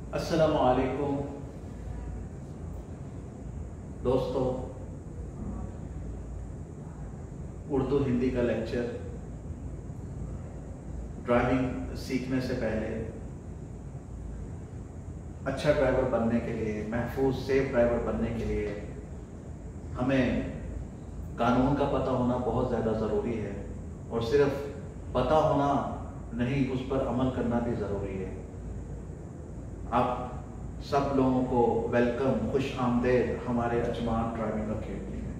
अस्सलामु अलैकुम दोस्तों, उर्दू हिंदी का लेक्चर। ड्राइविंग सीखने से पहले अच्छा ड्राइवर बनने के लिए, महफूज सेफ ड्राइवर बनने के लिए हमें कानून का पता होना बहुत ज़्यादा ज़रूरी है और सिर्फ पता होना नहीं, उस पर अमल करना भी ज़रूरी है। आप सब लोगों को वेलकम, खुश आमदेद हमारे अजमान ड्राइविंग अकेडमी में।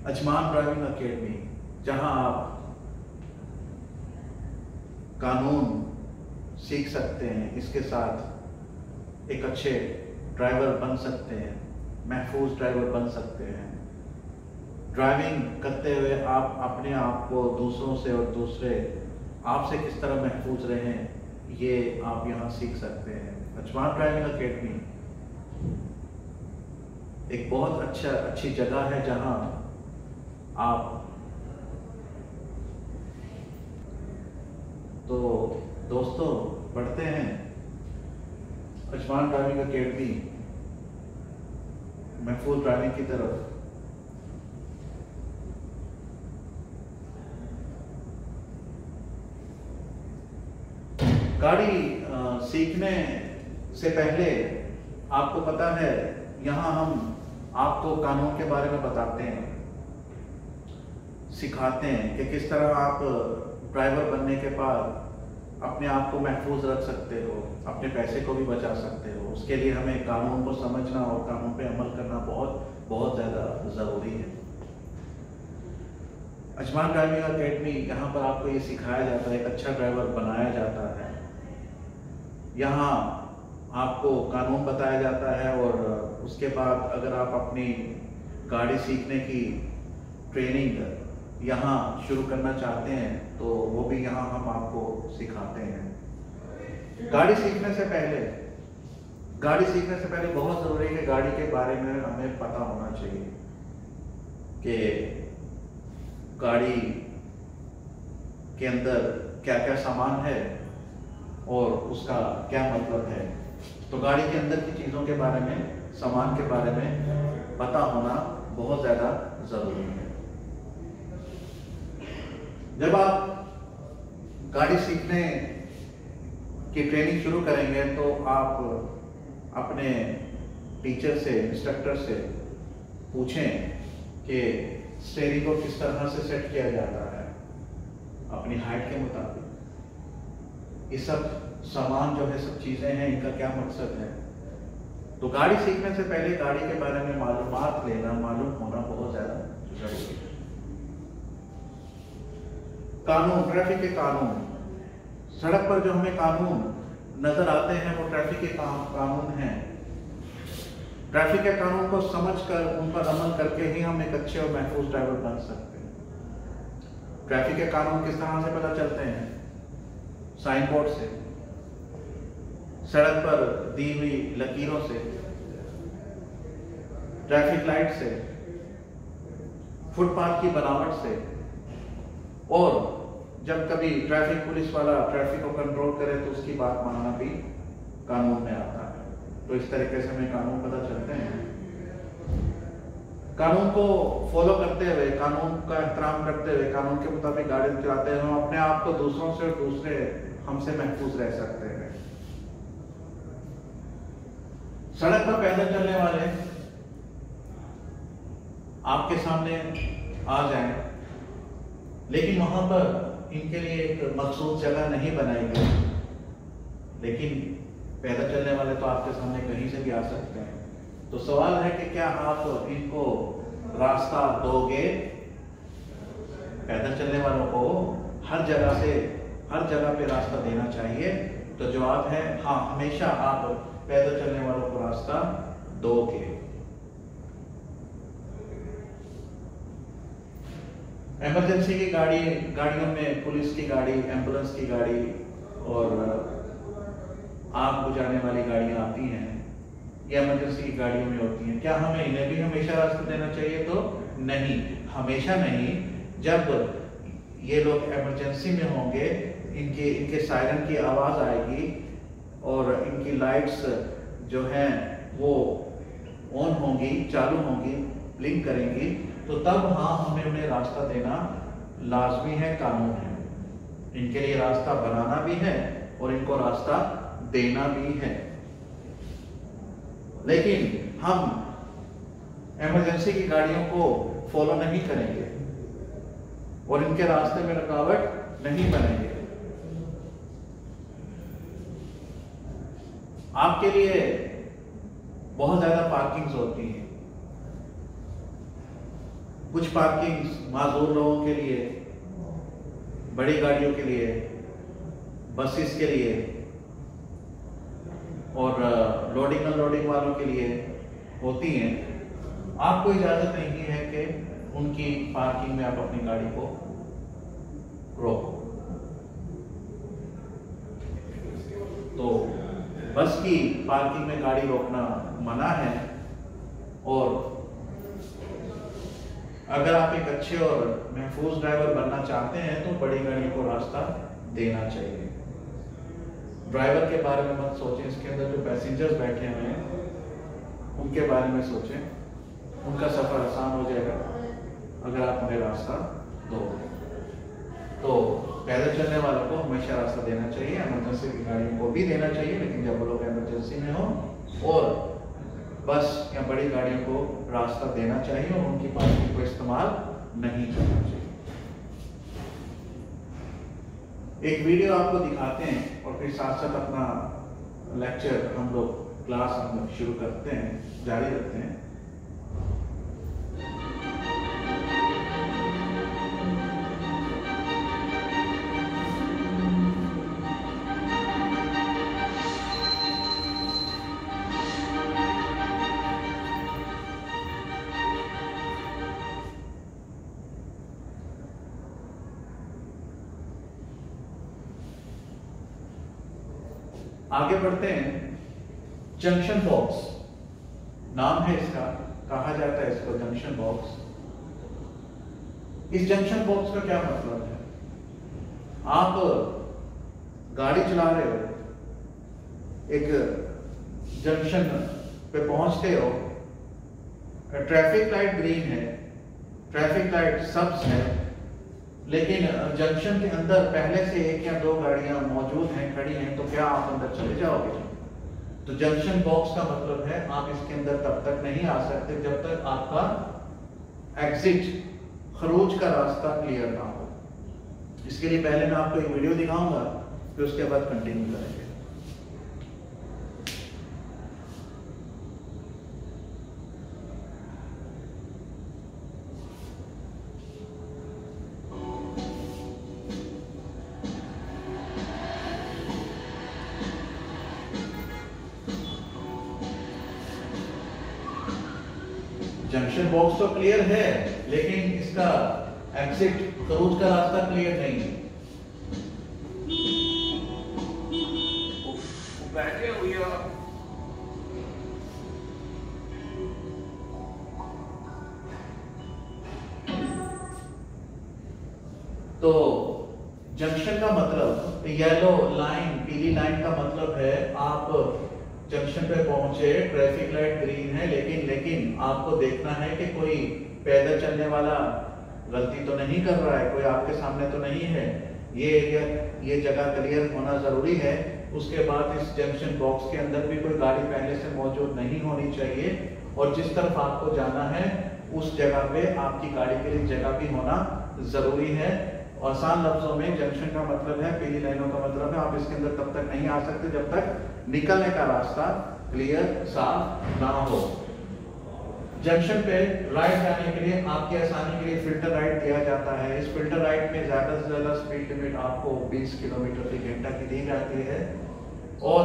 अजमान ड्राइविंग अकेडमी, जहां आप कानून सीख सकते हैं, इसके साथ एक अच्छे ड्राइवर बन सकते हैं, महफूज ड्राइवर बन सकते हैं। ड्राइविंग करते हुए आप अपने आप को दूसरों से और दूसरे आपसे किस तरह महफूज रहें, ये आप यहाँ सीख सकते हैं। अजमान ड्राइविंग अकेडमी एक बहुत अच्छी जगह है जहाँ आप तो दोस्तों बढ़ते हैं अजमान ड्राइविंग अकेडमी महफूज ड्राइविंग की तरफ। गाड़ी सीखने से पहले आपको पता है, यहाँ हम आपको कानून के बारे में बताते हैं, सिखाते हैं कि किस तरह आप ड्राइवर बनने के बाद अपने आप को महफूज रख सकते हो, अपने पैसे को भी बचा सकते हो। उसके लिए हमें कानून को समझना और कानून पे अमल करना बहुत ज़्यादा ज़रूरी है। अजमान ड्राइविंग अकेडमी, यहाँ पर आपको ये सिखाया जाता है, एक अच्छा ड्राइवर बनाया जाता है। यहाँ आपको कानून बताया जाता है और उसके बाद अगर आप अपनी गाड़ी सीखने की ट्रेनिंग यहाँ शुरू करना चाहते हैं तो वो भी यहाँ हम आपको सिखाते हैं। गाड़ी सीखने से पहले बहुत ज़रूरी है कि गाड़ी के बारे में हमें पता होना चाहिए कि गाड़ी के अंदर क्या क्या सामान है और उसका क्या मतलब है। तो गाड़ी के अंदर की चीज़ों के बारे में, सामान के बारे में पता होना बहुत ज़्यादा ज़रूरी है। जब आप गाड़ी सीखने की ट्रेनिंग शुरू करेंगे तो आप अपने टीचर से, इंस्ट्रक्टर से पूछें कि स्टीयरिंग को किस तरह से सेट किया जाता है अपनी हाइट के मुताबिक। ये सब सामान जो है, सब चीज़ें हैं, इनका क्या मकसद है। तो गाड़ी सीखने से पहले गाड़ी के बारे में मालूमात लेना, मालूम होना बहुत ज़्यादा जरूरी है। कानून, ट्रैफिक के कानून, सड़क पर जो हमें कानून नजर आते हैं वो ट्रैफिक के कानून हैं। ट्रैफिक के कानून को समझकर उन पर अमल करके ही हम एक अच्छे और महफूज ड्राइवर बन सकते हैं। ट्रैफिक के कानून किस तरह से पता चलते हैं? साइन बोर्ड से, सड़क पर दी हुई लकीरों से, ट्रैफिक लाइट से, फुटपाथ की बनावट से, और जब कभी ट्रैफिक पुलिस वाला ट्रैफिक को कंट्रोल करे तो उसकी बात मानना भी कानून में आता है। तो इस तरीके से हमें कानून पता चलते हैं। कानून को फॉलो करते हुए, कानून का एहतराम करते हुए, कानून के मुताबिक गाड़ी चलाते हुए हम अपने आप को दूसरों से और दूसरे हमसे महफूज रह सकते हैं। सड़क पर पैदल चलने वाले आपके सामने आ जाएं, लेकिन वहां पर इनके लिए एक मखसूस जगह नहीं बनाई गई, लेकिन पैदल चलने वाले तो आपके सामने कहीं से भी आ सकते हैं। तो सवाल है कि क्या आप इनको रास्ता दोगे? पैदल चलने वालों को हर जगह पे रास्ता देना चाहिए। तो जवाब है हाँ, हमेशा आप पैदल चलने वालों को रास्ता दोगे। इमरजेंसी की गाड़ियों में पुलिस की गाड़ी, एम्बुलेंस की गाड़ी और आग बुझाने वाली गाड़ियां आती हैं, ये इमरजेंसी की गाड़ियों में होती हैं। क्या हमें इन्हें भी हमेशा रास्ता देना चाहिए? तो नहीं, हमेशा नहीं। जब ये लोग इमरजेंसी में होंगे, इनके सायरन की आवाज आएगी और इनकी लाइट्स जो हैं वो ऑन होंगी, चालू होंगी, ब्लिंक करेंगी, तो तब हाँ हमें उन्हें रास्ता देना लाजमी है, कानून है। इनके लिए रास्ता बनाना भी है और इनको रास्ता देना भी है। लेकिन हम इमरजेंसी की गाड़ियों को फॉलो नहीं करेंगे और इनके रास्ते में रुकावट नहीं बनेंगे। आपके लिए बहुत ज्यादा पार्किंग्स होती हैं। कुछ पार्किंग्स माजूर लोगों के लिए, बड़ी गाड़ियों के लिए, बसेस के लिए और लोडिंग अनलोडिंग वालों के लिए होती हैं। आपको इजाजत नहीं है कि उनकी पार्किंग में आप अपनी गाड़ी को रोको। तो बस की पार्किंग में गाड़ी रोकना मना है और अगर आप एक अच्छे और महफूज ड्राइवर बनना चाहते हैं तो बड़ी गाड़ियों को रास्ता देना चाहिए। ड्राइवर के बारे में मत सोचें, इसके अंदर जो पैसेंजर्स बैठे हुए हैं उनके बारे में सोचें। उनका सफर आसान हो जाएगा अगर आप उन्हें रास्ता दोगे। तो पैदल चलने वालों को हमेशा रास्ता देना चाहिए, इमरजेंसी की गाड़ियों को भी देना चाहिए, लेकिन जब वो लोग इमरजेंसी में हो, और बस या बड़ी गाड़ियों को रास्ता देना चाहिए और उनकी पार्किंग को इस्तेमाल नहीं करना चाहिए। एक वीडियो आपको दिखाते हैं और फिर साथ साथ अपना लेक्चर हम लोग क्लास हम शुरू करते हैं, जारी रखते हैं। आगे बढ़ते हैं। जंक्शन बॉक्स नाम है इसका, कहा जाता है इसको जंक्शन बॉक्स। इस जंक्शन बॉक्स का क्या मतलब है? आप गाड़ी चला रहे हो, एक जंक्शन पे पहुंचते हो, ट्रैफिक लाइट ग्रीन है, ट्रैफिक लाइट सब्ज है, लेकिन जंक्शन के अंदर पहले से एक या दो गाड़ियां मौजूद हैं, खड़ी हैं, तो क्या आप अंदर चले जाओगे? तो जंक्शन बॉक्स का मतलब है आप इसके अंदर तब तक नहीं आ सकते जब तक आपका एग्जिट, खरूज का रास्ता क्लियर ना हो। इसके लिए पहले मैं आपको एक वीडियो दिखाऊंगा, फिर उसके बाद कंटिन्यू करेंगे। जंक्शन बॉक्स तो क्लियर है, लेकिन इसका एग्जिट, खरूज का रास्ता क्लियर नहीं है। बैठे हुए तो जंक्शन का मतलब, येलो लाइन, पीली लाइन का मतलब है आप जंक्शन पे पहुंचे, ट्रैफिक लाइट ग्रीन है, लेकिन आपको देखना है कि कोई पैदल चलने वाला गलती तो नहीं कर रहा है, कोई आपके सामने तो नहीं है। ये एरिया, ये जगह क्लियर होना जरूरी है। उसके बाद इस जंक्शन बॉक्स के अंदर भी कोई गाड़ी पहले से मौजूद नहीं होनी चाहिए और जिस तरफ आपको जाना है उस जगह पे आपकी गाड़ी के लिए जगह भी होना जरूरी है। आसान लफ्जों में जंक्शन का मतलब है, पीली लाइनों का मतलब है आप इसके अंदर तब तक नहीं आ सकते जब तक निकलने का रास्ता क्लियर, साफ ना हो। जंक्शन पे राइट जाने के लिए आपकी आसानी के लिए फिल्टर राइट दिया जाता है। इस फिल्टर राइट में ज्यादा से ज्यादा स्पीड लिमिट आपको 20 किलोमीटर प्रति घंटा की दी जाती है और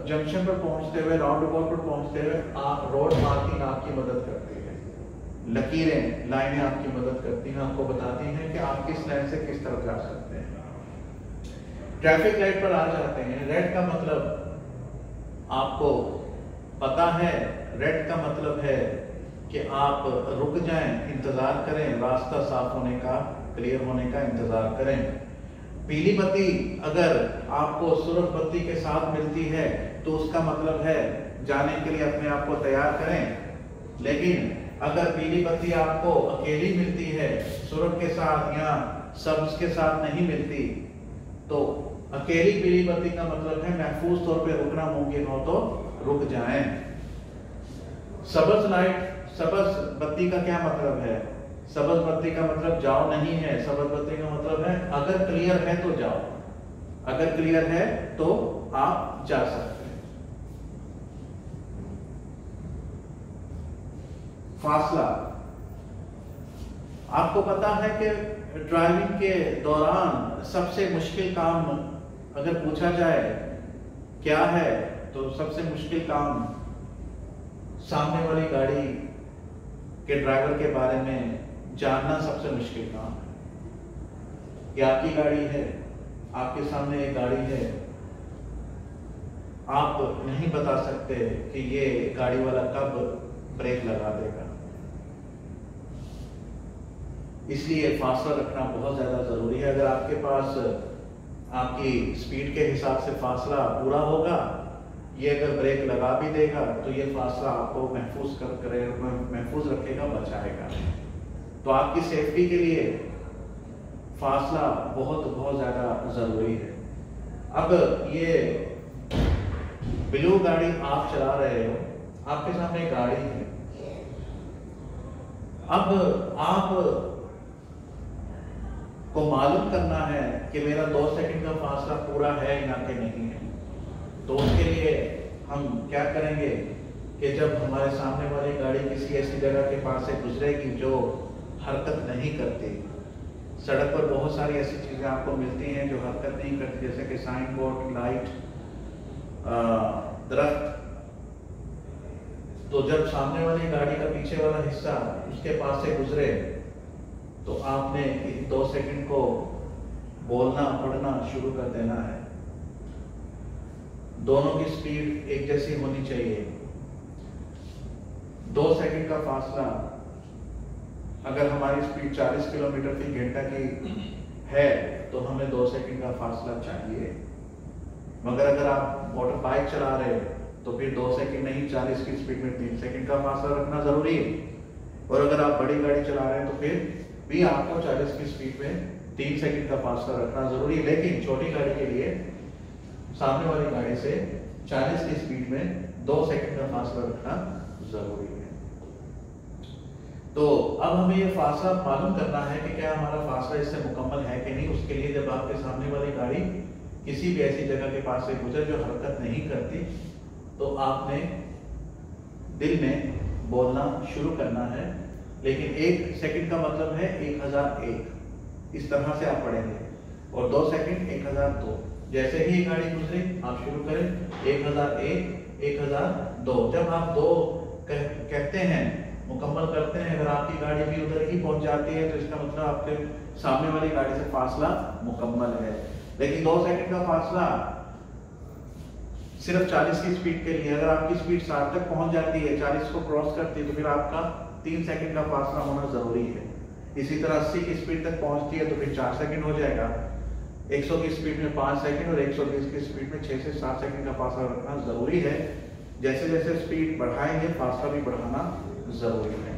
जंक्शन पर पहुंचते हुए, राउंड अबाउट पर पहुंचते हुए आप रोड मार्किंग आपकी मदद करती है, लकीरें, लाइनें आपकी मदद करती हैं, आपको बताती हैं कि आप किस लाइन से किस तरफ जा सकते हैं। ट्रैफिक लाइट पर आ जाते हैं। रेड का मतलब आपको पता है, रेड का मतलब है कि आप रुक जाएं, इंतजार करें, रास्ता साफ होने का, क्लियर होने का इंतजार करें। पीली बत्ती अगर आपको सुरख बत्ती के साथ मिलती है तो उसका मतलब है जाने के लिए अपने आप को तैयार करें। लेकिन अगर पीली बत्ती आपको अकेली मिलती है, सुरख के साथ या सब्ज के साथ नहीं मिलती, तो अकेली पीली बत्ती का मतलब है महफूज तौर पे रुकना मुमकिन हो तो रुक जाएं। सबज लाइट, सबज बत्ती का क्या मतलब है? सबज बत्ती का मतलब जाओ नहीं है। सबज बत्ती का मतलब है अगर क्लियर है तो जाओ, अगर क्लियर है तो आप जा सकते हैं। फासला, आपको पता है कि ड्राइविंग के दौरान सबसे मुश्किल काम अगर पूछा जाए क्या है, तो सबसे मुश्किल काम सामने वाली गाड़ी के ड्राइवर के बारे में जानना सबसे मुश्किल काम है। कि आपकी गाड़ी है, आपके सामने एक गाड़ी है, आप नहीं बता सकते कि ये गाड़ी वाला कब ब्रेक लगा देगा, इसलिए फासला रखना बहुत ज्यादा जरूरी है। अगर आपके पास आपकी स्पीड के हिसाब से फासला पूरा होगा, ये अगर ब्रेक लगा भी देगा तो ये फासला आपको महफूज रखेगा, बचाएगा। तो आपकी सेफ्टी के लिए फासला बहुत ज्यादा जरूरी है। अब ये ब्लू गाड़ी आप चला रहे हो, आपके सामने एक गाड़ी है, अब आप को मालूम करना है कि मेरा 2 सेकंड का फासला पूरा है या कि नहीं है। तो उसके लिए हम क्या करेंगे कि जब हमारे सामने वाली गाड़ी किसी ऐसी जगह के पास से गुजरेगी जो हरकत नहीं करती, सड़क पर बहुत सारी ऐसी चीजें आपको मिलती हैं जो हरकत नहीं करती, जैसे कि साइन बोर्ड, लाइट, दरख्त। तो जब सामने वाली गाड़ी का पीछे वाला हिस्सा उसके पास से गुजरे तो आपने 2 सेकंड को बोलना पढ़ना शुरू कर देना है। दोनों की स्पीड एक जैसी होनी चाहिए। 2 सेकंड का फासला, अगर हमारी स्पीड 40 किलोमीटर फी घंटा की है तो हमें 2 सेकंड का फासला चाहिए। मगर अगर आप मोटर बाइक चला रहे हैं तो फिर 2 सेकंड नहीं, 40 की स्पीड में 3 सेकंड का फासला रखना जरूरी है। और अगर आप बड़ी गाड़ी चला रहे हैं तो फिर भी आपको 40 की स्पीड में 3 सेकंड का फासला रखना जरूरी है। लेकिन छोटी गाड़ी के लिए सामने वाली गाड़ी से 40 की स्पीड में 2 सेकंड का फासला रखना जरूरी है। तो अब हमें ये फासला मालूम करना है कि क्या हमारा फासला इससे मुकम्मल है कि नहीं। उसके लिए जब आपके सामने वाली गाड़ी किसी भी ऐसी जगह के पास से गुजरे जो हरकत नहीं करती, तो आपने दिल में बोलना शुरू करना है। लेकिन 1 सेकंड का मतलब है 1001, इस तरह से आप पढ़ेंगे। और 2 सेकंड 1002। जैसे ही गाड़ी गुजरे आप शुरू करें 1001, 1002। जब आप 2 कहते हैं, मुकम्मल करते हैं, अगर आपकी गाड़ी भी उधर ही पहुंच जाती है तो इसका मतलब आपके सामने वाली गाड़ी से फासला मुकम्मल है। लेकिन 2 सेकंड का फासला सिर्फ 40 की स्पीड के लिए, अगर आपकी स्पीड 60 तक पहुंच जाती है, 40 को क्रॉस करती है, तो फिर आपका 3 सेकंड का फासला होना जरूरी है। इसी तरह 80 की स्पीड तक पहुंचती है तो फिर 4 सेकंड हो जाएगा। 100 की स्पीड में 5 सेकंड और 120 की स्पीड में 6 से 7 सेकंड का फासला रखना जरूरी है। जैसे जैसे स्पीड बढ़ाएंगे फासला भी बढ़ाना जरूरी है।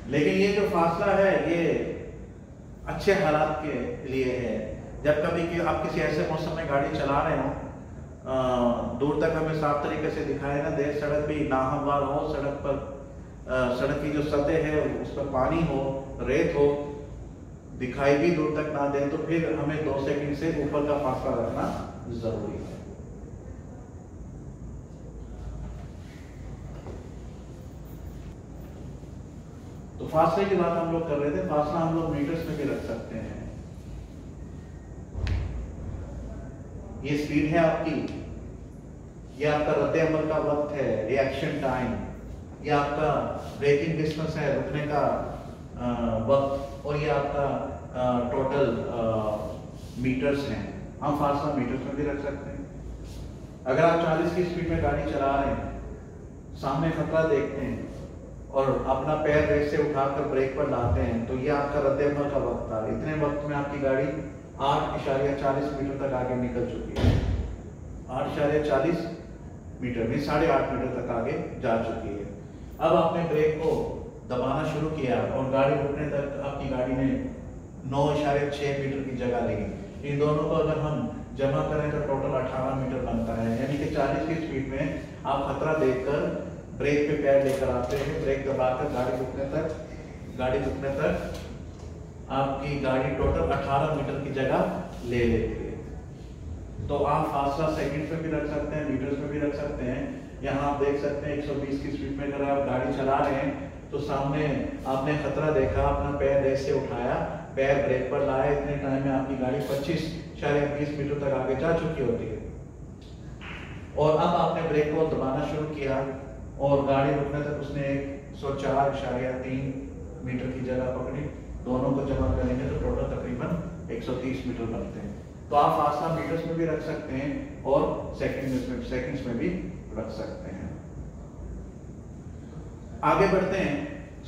लेकिन ये जो फासला है ये अच्छे हालात के लिए है। जब कभी कि आप किसी ऐसे मौसम में गाड़ी चला रहे हो, दूर तक हमें साफ तरीके से दिखाई ना दे, सड़क भी नाहमवार हो, सड़क पर सड़क की जो सतह है उस पर पानी हो, रेत हो, दिखाई भी दूर तक ना दे, तो फिर हमें 2 सेकंड से ऊपर का फासला रखना जरूरी है। तो फासले की बात हम लोग कर रहे थे। फासला हम लोग मीटर्स में भी रख सकते हैं। ये स्पीड है आपकी, ये आपका रद्द अमल का वक्त है, रिएक्शन टाइम, ये आपका ब्रेकिंग डिस्टेंस है, रुकने का वक्त, और ये आपका टोटल मीटर्स हैं। हम फासला मीटर्स में भी रख सकते हैं। अगर आप 40 की स्पीड में गाड़ी चला रहे हैं, सामने खतरा देखते हैं, और अपना पैर रेस से उठाकर ब्रेक पर लाते हैं तो ये आपका रद्द-ए-अमल का वक्त था। इतने वक्त में आपकी गाड़ी 8.40 मीटर तक आगे निकल चुकी है। 8.40 मीटर में 8.5 मीटर तक आगे जा चुकी है। अब आपने ब्रेक को दबाना शुरू किया और गाड़ी रुकने तक आपकी गाड़ी ने 9.6 मीटर की जगह ली। इन दोनों को अगर हम जमा करें तो टोटल 18 मीटर बनता है। यानी कि 40 की स्पीड में आप खतरा देखकर ब्रेक पे पैर लेकर आते हैं, ब्रेक दबाकर गाड़ी रुकने तक आपकी गाड़ी टोटल 18 मीटर की जगह ले लेती है। तो आप फासला सेकंड्स में भी रख सकते हैं, मीटर्स में भी रख सकते हैं। यहाँ आप देख सकते हैं 120 की स्पीड में अगर आप गाड़ी चला रहे हैं तो सामने आपने खतरा देखा, अपना पैर रेस से उठाया, पैर ब्रेक पर लाए, इतने टाइम में आपकी गाड़ी 25-20 मीटर तक आगे जा चुकी होती है। और अब आपने ब्रेक को दबाना शुरू किया और गाड़ी रुकने तक उसने 104.3 मीटर की जगह पकड़ी। दोनों को जमा करेंगे तो टोटल तकरीबन 130 मीटर बनते हैं। तो आप फासला मीटर्स में भी रख सकते हैं और सेकंड्स में भी रख सकते हैं। आगे बढ़ते हैं,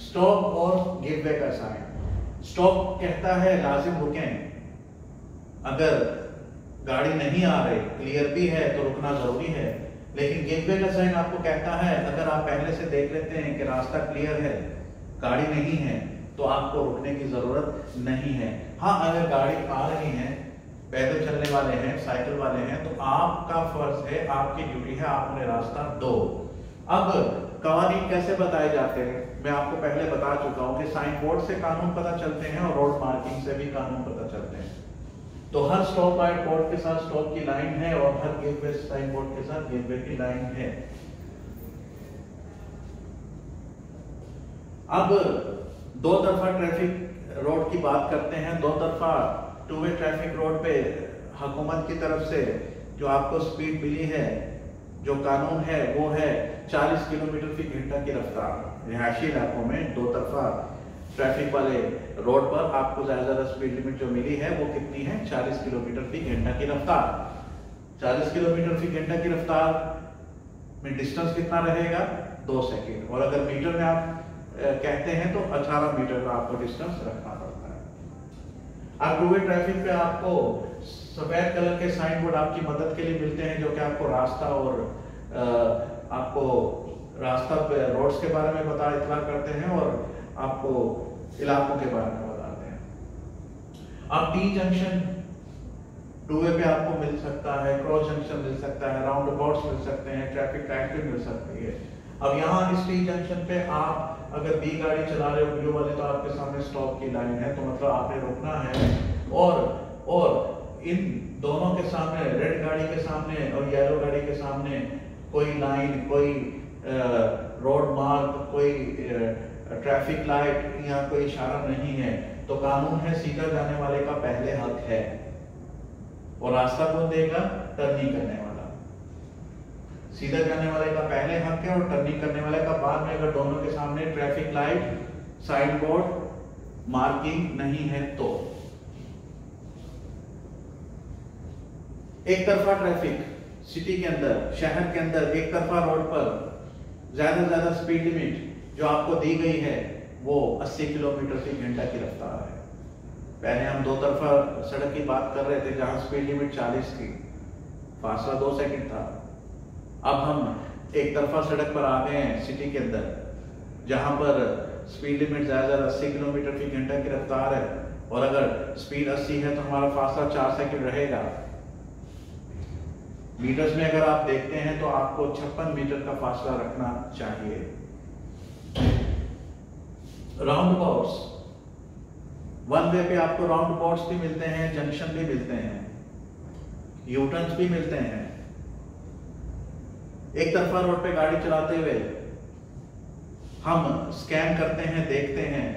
स्टॉप और गिव वे का साइन। स्टॉप कहता है लाजिम रुकें। अगर गाड़ी नहीं आ रही, क्लियर भी है तो रुकना जरूरी है। लेकिन गिव वे का साइन आपको कहता है अगर आप पहले से देख लेते हैं कि रास्ता क्लियर है, गाड़ी नहीं है, तो आपको रुकने की जरूरत नहीं है। हाँ, अगर गाड़ी आ रही है, पैदल चलने वाले हैं, साइकिल वाले हैं, तो आपका फर्ज है, आपकी ड्यूटी है, आप उन्हें रास्ता दो। अब कानून कैसे बताए जाते हैं मैं आपको पहले बता चुका हूं कि साइन बोर्ड से कानून पता चलते हैं और रोड मार्किंग से भी कानून पता चलते हैं। तो हर स्टॉप लाइट बोर्ड के साथ स्टॉप की लाइन है और हर गिव वे साइन बोर्ड के साथ गिव वे की लाइन है। अब दो तरफा ट्रैफिक रोड की बात करते हैं। दो तरफा टू वे ट्रैफिक रोड पे हुकूमत की तरफ से जो आपको स्पीड मिली है, जो कानून है, वो है 40 किलोमीटर फी घंटा की रफ्तार। रिहायशी इलाकों में दो तरफा ट्रैफिक वाले रोड पर आपको ज्यादा स्पीड लिमिट जो मिली है वो कितनी है? 40 किलोमीटर फी घंटा की रफ्तार। 40 किलोमीटर फी घंटा की रफ्तार में डिस्टेंस कितना रहेगा? 2 सेकेंड। और अगर मीटर में आप कहते हैं तो 18 मीटर का आपको डिस्टेंस रखना पड़ता है। अब टू वे ट्रैफिक पे आपको सफेद कलर के साइन बोर्ड आपकी मदद के लिए मिलते हैं, जो कि आपको रास्ता और आपको रास्ता पे रोड्स के बारे में इतला करते हैं और आपको इलाकों के बारे में बताते हैं। अब टी जंक्शन टू वे पे आपको मिल सकता है, क्रॉस जंक्शन मिल सकता है, राउंड अबाउट्स मिल सकते हैं, ट्रैफिक लाइट भी मिल सकती है। अब यहाँ इस टी जंक्शन पे आप अगर बी गाड़ी चला रहे हो, ब्लू वाले, तो आपके सामने स्टॉप की लाइन है, तो मतलब आपने रुकना है। और इन दोनों के सामने, रेड गाड़ी के सामने और येलो गाड़ी के सामने कोई लाइन, कोई रोड मार्क, कोई ट्रैफिक लाइट या कोई इशारा नहीं है। तो कानून है सीधा जाने वाले का पहले हक है और रास्ता कौन देगा? टर्निंग करने वाला। सीधा जाने वाले का पहले हक है और टर्निंग करने वाले का बाद में, अगर दोनों के सामने traffic light, sign board, marking नहीं है तो। एक तरफा ट्रैफिक सिटी के अंदर, शहर के अंदर एक तरफा रोड पर ज्यादा स्पीड लिमिट जो आपको दी गई है वो 80 किलोमीटर फी घंटा की रफ्तार है। पहले हम दो तरफा सड़क की बात कर रहे थे जहां स्पीड लिमिट 40 थी, फासला 2 सेकंड था। अब हम एक तरफा सड़क पर आ गए हैं सिटी के अंदर, जहां पर स्पीड लिमिट ज्यादा 80 किलोमीटर फी घंटा की रफ्तार है और अगर स्पीड 80 है तो हमारा फासला 4 सेकंड रहेगा। मीटर्स में अगर आप देखते हैं तो आपको 56 मीटर का फासला रखना चाहिए। राउंड अबाउट्स, वन वे पे आपको राउंड अबाउट्स भी मिलते हैं, जंक्शन भी मिलते हैं, यू टर्न्स भी मिलते हैं। एक तरफा रोड पे गाड़ी चलाते हुए हम स्कैन करते हैं, देखते हैं।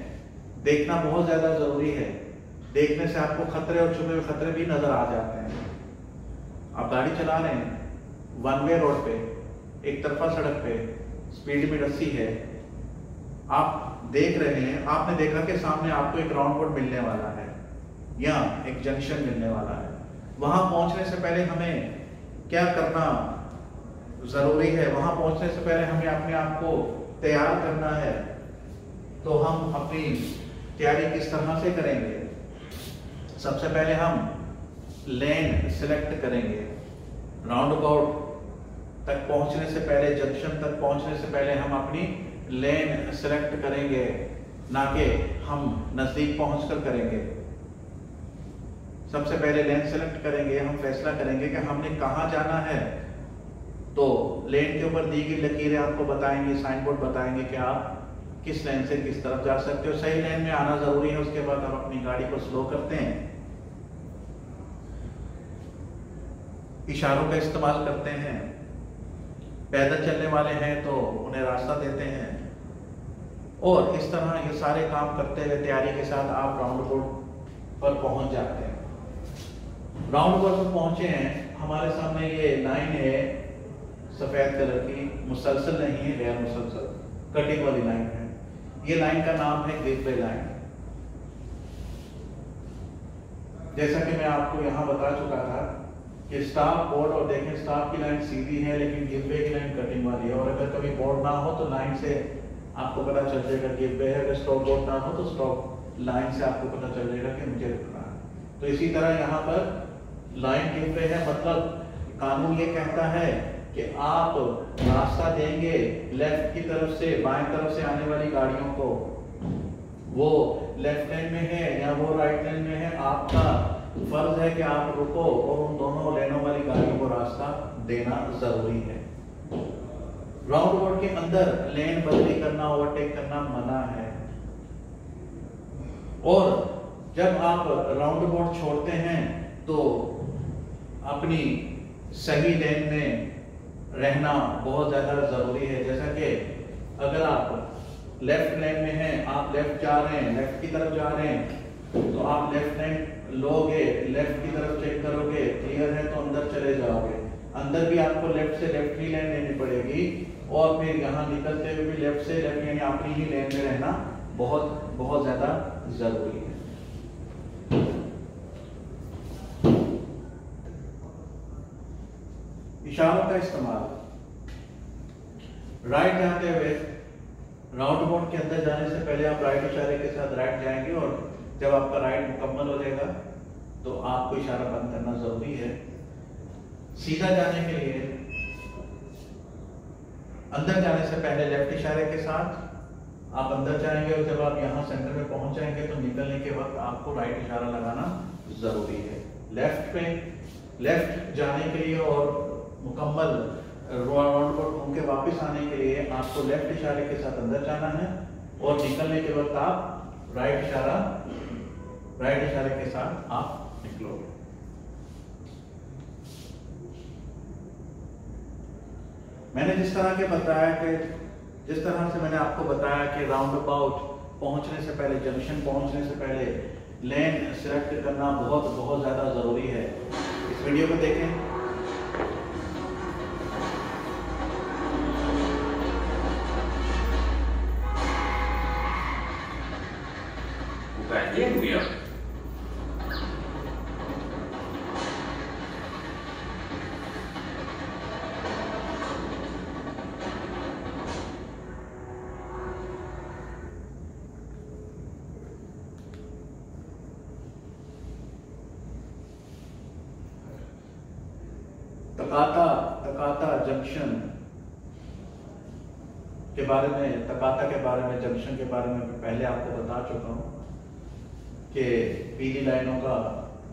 देखना बहुत ज्यादा जरूरी है। देखने से आपको खतरे और छुपे हुए खतरे भी नजर आ जाते हैं। आप गाड़ी चला रहे हैं वन वे रोड पे, एक तरफा सड़क पे, स्पीड लिमिट 80 है, आप देख रहे हैं, आपने देखा कि सामने आपको एक राउंड बोर्ड मिलने वाला है या एक जंक्शन मिलने वाला है। वहां पहुंचने से पहले हमें क्या करना जरूरी है? वहां पहुंचने से पहले हमें अपने आप को तैयार करना है तो हम अपनी तैयारी किस तरह से करेंगे। सबसे पहले हम लेन सिलेक्ट करेंगे। राउंड अबाउट तक पहुंचने से पहले, जंक्शन तक पहुंचने से पहले हम अपनी लेन सिलेक्ट करेंगे, ना कि हम नजदीक पहुंचकर करेंगे। सबसे पहले लेन सेलेक्ट करेंगे, हम फैसला करेंगे कि हमने कहां जाना है। तो लेन के ऊपर दी गई लकीरें आपको बताएंगे, साइन बोर्ड बताएंगे कि आप किस लेन से किस तरफ जा सकते हो। सही लेन में आना जरूरी है। उसके बाद हम अपनी गाड़ी को स्लो करते हैं, इशारों का इस्तेमाल करते हैं। पैदल चलने वाले हैं तो उन्हें रास्ता देते हैं, और इस तरह ये सारे काम करते हुए तैयारी के साथ आप राउंड अबाउट पर पहुंच जाते हैं। राउंड अबाउट पर पहुंचे हैं, हमारे सामने ये लाइन है सफेद कलर की, मुसलसल नहीं है, गैर मुसलसल कटिंग वाली लाइन है। ये लाइन का नाम है गिववे लाइन। जैसा कि मैं आपको यहां बता चुका था कि स्टॉप बोर्ड, और देखें स्टॉप की लाइन सीधी है लेकिन गिववे की लाइन कटिंग वाली है। और अगर कभी बोर्ड ना हो तो लाइन से आपको पता चल जाएगा गिववे है। अगर स्टॉप बोर्ड ना हो तो स्टॉप लाइन से आपको पता चल जाएगा कि मुझे रुकना है। तो इसी तरह यहाँ पर लाइन गिववे है, मतलब कानून ये कहता है कि आप रास्ता देंगे लेफ्ट की तरफ से, बाएं तरफ से आने वाली गाड़ियों को, वो लेफ्ट लेन में है या वो राइट लेन में है, आपका फर्ज है कि आप रुको और उन दोनों लेनों वाली गाड़ियों को रास्ता देना जरूरी है। राउंड अबाउट के अंदर लेन बदली करना, ओवरटेक करना मना है। और जब आप राउंड अबाउट छोड़ते हैं तो अपनी सही लेन में रहना बहुत ज्यादा जरूरी है। जैसा कि अगर आप लेफ्ट लेन में हैं, आप लेफ्ट जा रहे हैं, लेफ्ट की तरफ जा रहे हैं, तो आप लेफ्ट लेन लोगे, लेफ्ट की तरफ चेक करोगे, क्लियर है तो अंदर चले जाओगे। अंदर भी आपको लेफ्ट से लेफ्ट की लेन लेनी पड़ेगी, और फिर यहाँ निकलते हुए भी लेफ्ट से लेफ्ट यानी अपनी ही लेन में रहना बहुत बहुत ज्यादा जरूरी है। इशारों का इस्तेमाल। राइट जाते हुए राउंड अबाउट के अंदर जाने से पहले आप राइट इशारे के साथ राइट जाएंगे, और जब आपका राइट मुकम्मल हो जाएगा तो आपको इशारा बंद करना जरूरी है। सीधा जाने के लिए अंदर जाने से पहले लेफ्ट इशारे के साथ आप अंदर जाएंगे, और जब आप यहाँ सेंटर में पहुंच जाएंगे तो निकलने के वक्त आपको राइट इशारा लगाना जरूरी है। लेफ्ट पे लेफ्ट जाने के लिए और मुकम्मल राउंड अबाउट घूम के वापस आने के लिए आपको लेफ्ट इशारे के साथ अंदर जाना है, और निकलने के वक्त आप राइट इशारे के साथ आप निकलोगे। मैंने जिस तरह से मैंने आपको बताया कि राउंड अबाउट पहुंचने से पहले, जंक्शन पहुंचने से पहले लेन सिलेक्ट करना बहुत बहुत ज्यादा जरूरी है। इस वीडियो को देखें। तकाता जंक्शन के बारे में, तकाता के बारे में, जंक्शन के बारे में पहले आपको बता चुका हूं कि पीली लाइनों का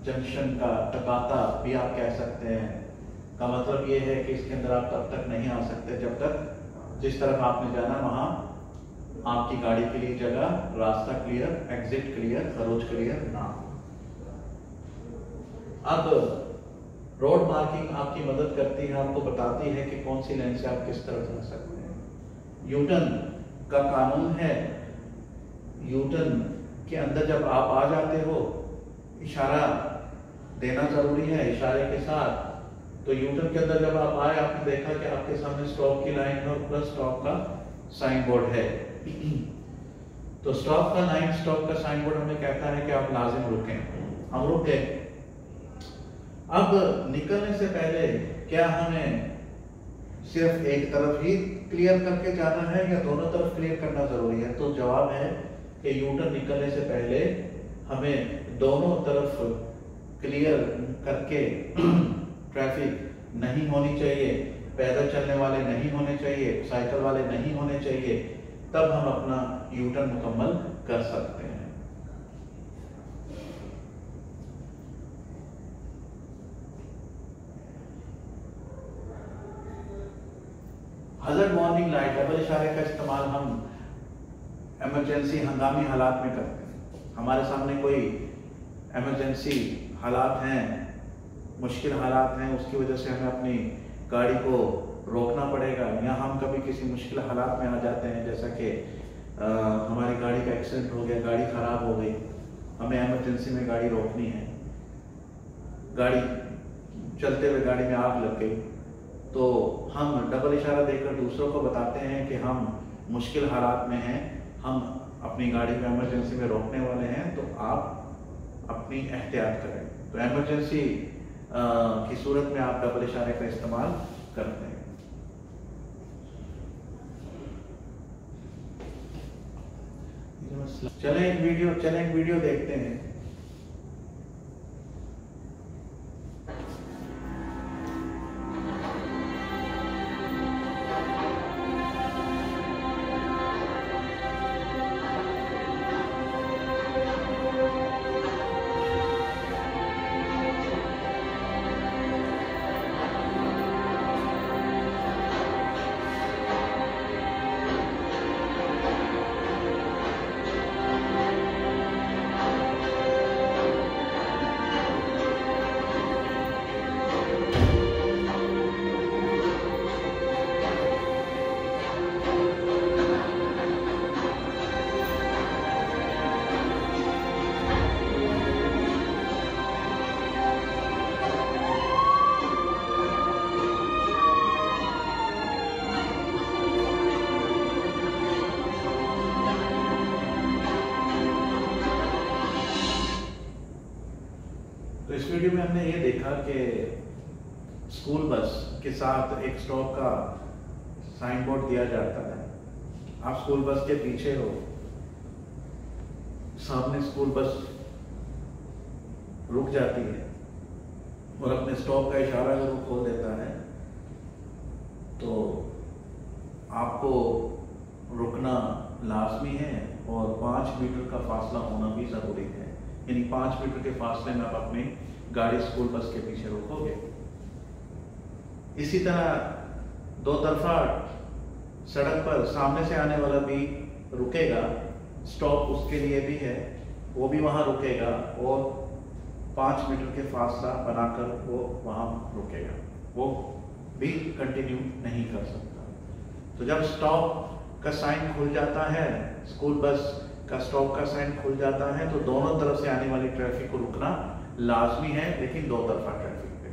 जंक्शन का तकाता भी आप कह सकते हैं। का मतलब ये है कि इसके अंदर आप तब तक नहीं आ सकते जब तक जिस तरफ आपने जाना वहां आपकी गाड़ी के लिए जगह, रास्ता क्लियर, एग्जिट क्लियर, खरोच क्लियर ना हो। अब रोड मार्किंग आपकी मदद करती है, आपको बताती है कि कौन सी लाइन से आप किस तरफ जा सकते हैं। यूटर्न का कानून है, यूटर्न के अंदर जब आप आ जाते हो इशारा देना जरूरी है। इशारे के साथ तो यूटर्न के अंदर जब आप आए, आपने देखा कि आपके सामने स्टॉप की लाइन और प्लस स्टॉप का साइन बोर्ड है। तो स्टॉप का लाइन, स्टॉप का साइन बोर्ड हमें कहता है कि आप लाजिम रुकें। हम रुक गए। अब निकलने से पहले क्या हमें सिर्फ एक तरफ ही क्लियर करके जाना है या दोनों तरफ क्लियर करना जरूरी है? तो जवाब है कि यू टर्न निकलने से पहले हमें दोनों तरफ क्लियर करके ट्रैफिक नहीं होनी चाहिए, पैदल चलने वाले नहीं होने चाहिए, साइकिल वाले नहीं होने चाहिए, तब हम अपना यू टर्न मुकम्मल कर सकते हैं। हज़ार्ड वार्निंग लाइट, डबल इशारे का इस्तेमाल हम इमरजेंसी हंगामी हालात में करते हैं। हमारे सामने कोई इमरजेंसी हालात हैं, मुश्किल हालात हैं, उसकी वजह से हमें अपनी गाड़ी को रोकना पड़ेगा, या हम कभी किसी मुश्किल हालात में आ जाते हैं, जैसा कि हमारी गाड़ी का एक्सीडेंट हो गया, गाड़ी खराब हो गई, हमें इमरजेंसी में गाड़ी रोकनी है, गाड़ी चलते हुए गाड़ी में आग लग गई, तो हम डबल इशारा देकर दूसरों को बताते हैं कि हम मुश्किल हालात में हैं, हम अपनी गाड़ी को इमरजेंसी में रोकने वाले हैं, तो आप अपनी एहतियात करें। तो इमरजेंसी की सूरत में आप डबल इशारे का इस्तेमाल करते हैं। चलें एक वीडियो देखते हैं। तो इस वीडियो में हमने ये देखा कि स्कूल बस के साथ एक स्टॉप का साइन बोर्ड दिया जाता है। आप स्कूल बस के पीछे हो, सामने स्कूल बस रुक जाती है और अपने स्टॉप का इशारा अगर वो खोल देता है तो आपको रुकना लाजमी है और 5 मीटर का फासला होना भी जरूरी है। यानी 5 मीटर के फासले में आप अपनी गाड़ी स्कूल बस के पीछे रोकोगे। इसी तरह दो तरफा सड़क पर सामने से आने वाला भी रुकेगा, स्टॉप उसके लिए भी है, वो भी वहां रुकेगा और 5 मीटर के फासला बनाकर वो वहां रुकेगा, वो भी कंटिन्यू नहीं कर सकता। तो जब स्टॉप का साइन खुल जाता है, स्कूल बस का स्टॉप का साइन खुल जाता है, तो दोनों तरफ से आने वाली ट्रैफिक को रुकना लाजमी है, लेकिन दो तरफा ट्रैफिक पे।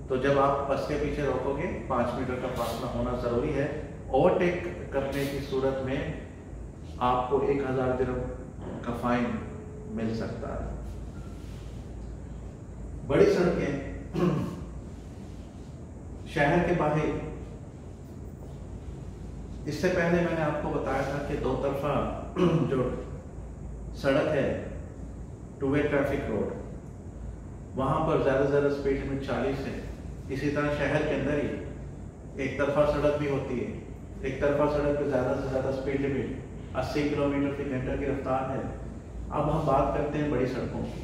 तो जब आप बस के पीछे रोकोगे 5 मीटर का फासला होना जरूरी है। ओवरटेक करने की सूरत में आपको 1000 दिरहम का फाइन मिल सकता है। बड़ी सड़कें शहर के बाहर, इससे पहले मैंने आपको बताया था कि दो तरफा जो सड़क है, टू वे ट्रैफिक रोड, वहां पर ज्यादा स्पीड में 40 है। इसी तरह शहर के अंदर ही एक तरफा सड़क भी होती है, एक तरफा सड़क पे ज्यादा से ज्यादा स्पीड लिमिट 80 किलोमीटर फी घंटा की रफ्तार है। अब हम बात करते हैं बड़ी सड़कों की।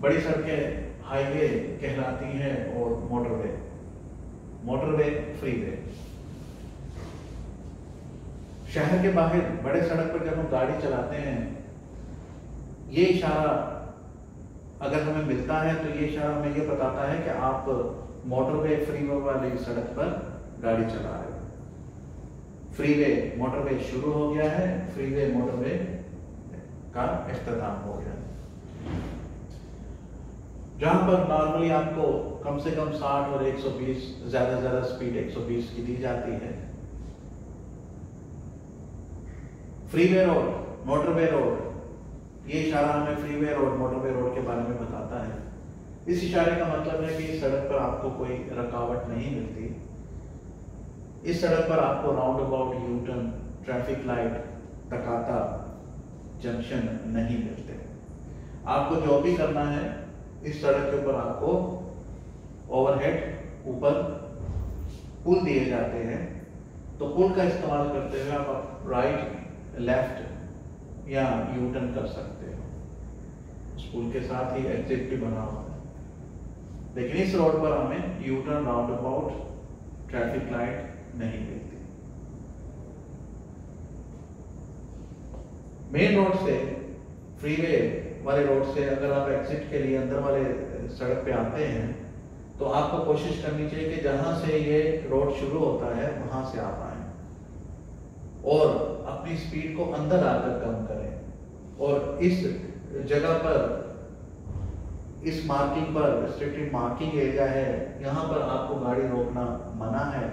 बड़ी सड़कें हाईवे कहलाती हैं और मोटरवे, फ्रीवे। शहर के बाहर बड़े सड़क पर जब हम गाड़ी चलाते हैं, ये इशारा अगर हमें मिलता है तो ये इशारा हमें ये बताता है कि आप मोटरवे फ्रीवे वाली सड़क पर गाड़ी चला रहे हो। फ्रीवे मोटरवे शुरू हो गया है, फ्रीवे मोटरवे का इख्तिताम हो गया है। जहां पर नॉर्मली आपको कम से कम 60 और 120, ज्यादा स्पीड 120 की दी जाती है। फ्रीवे रोड, मोटरवे रोड, ये इशारा हमें फ्रीवे रोड, मोटरवे रोड के बारे में बताता है। इस इशारे का मतलब है कि इस सड़क पर आपको कोई रुकावट नहीं मिलती। इस सड़क पर आपको roundabout, U turn, traffic light, तकाता, जंक्शन नहीं मिलते। आपको जो भी करना है, इस सड़क के ऊपर आपको ओवरहेड ऊपर पुल दिए जाते हैं, तो पुल का इस्तेमाल करते हुए आप राइट, लेफ्ट या यू टर्न कर सकते हो। उस पुल के साथ ही एग्जिट भी बना हुआ है, लेकिन इस रोड पर हमें U turn, round about, traffic light नहीं मिलती। मेन रोड से, फ्रीवे वाले रोड से अगर आप एग्जिट के लिए अंदर वाले सड़क पे आते हैं, तो आपको कोशिश करनी चाहिए कि जहां से ये रोड शुरू होता है वहां से आप आए और अपनी स्पीड को अंदर आकर कम करें। और इस जगह पर, इस मार्किंग पर, रिस्ट्रिक्टेड मार्किंग एरिया है, यहाँ पर आपको गाड़ी रोकना मना है।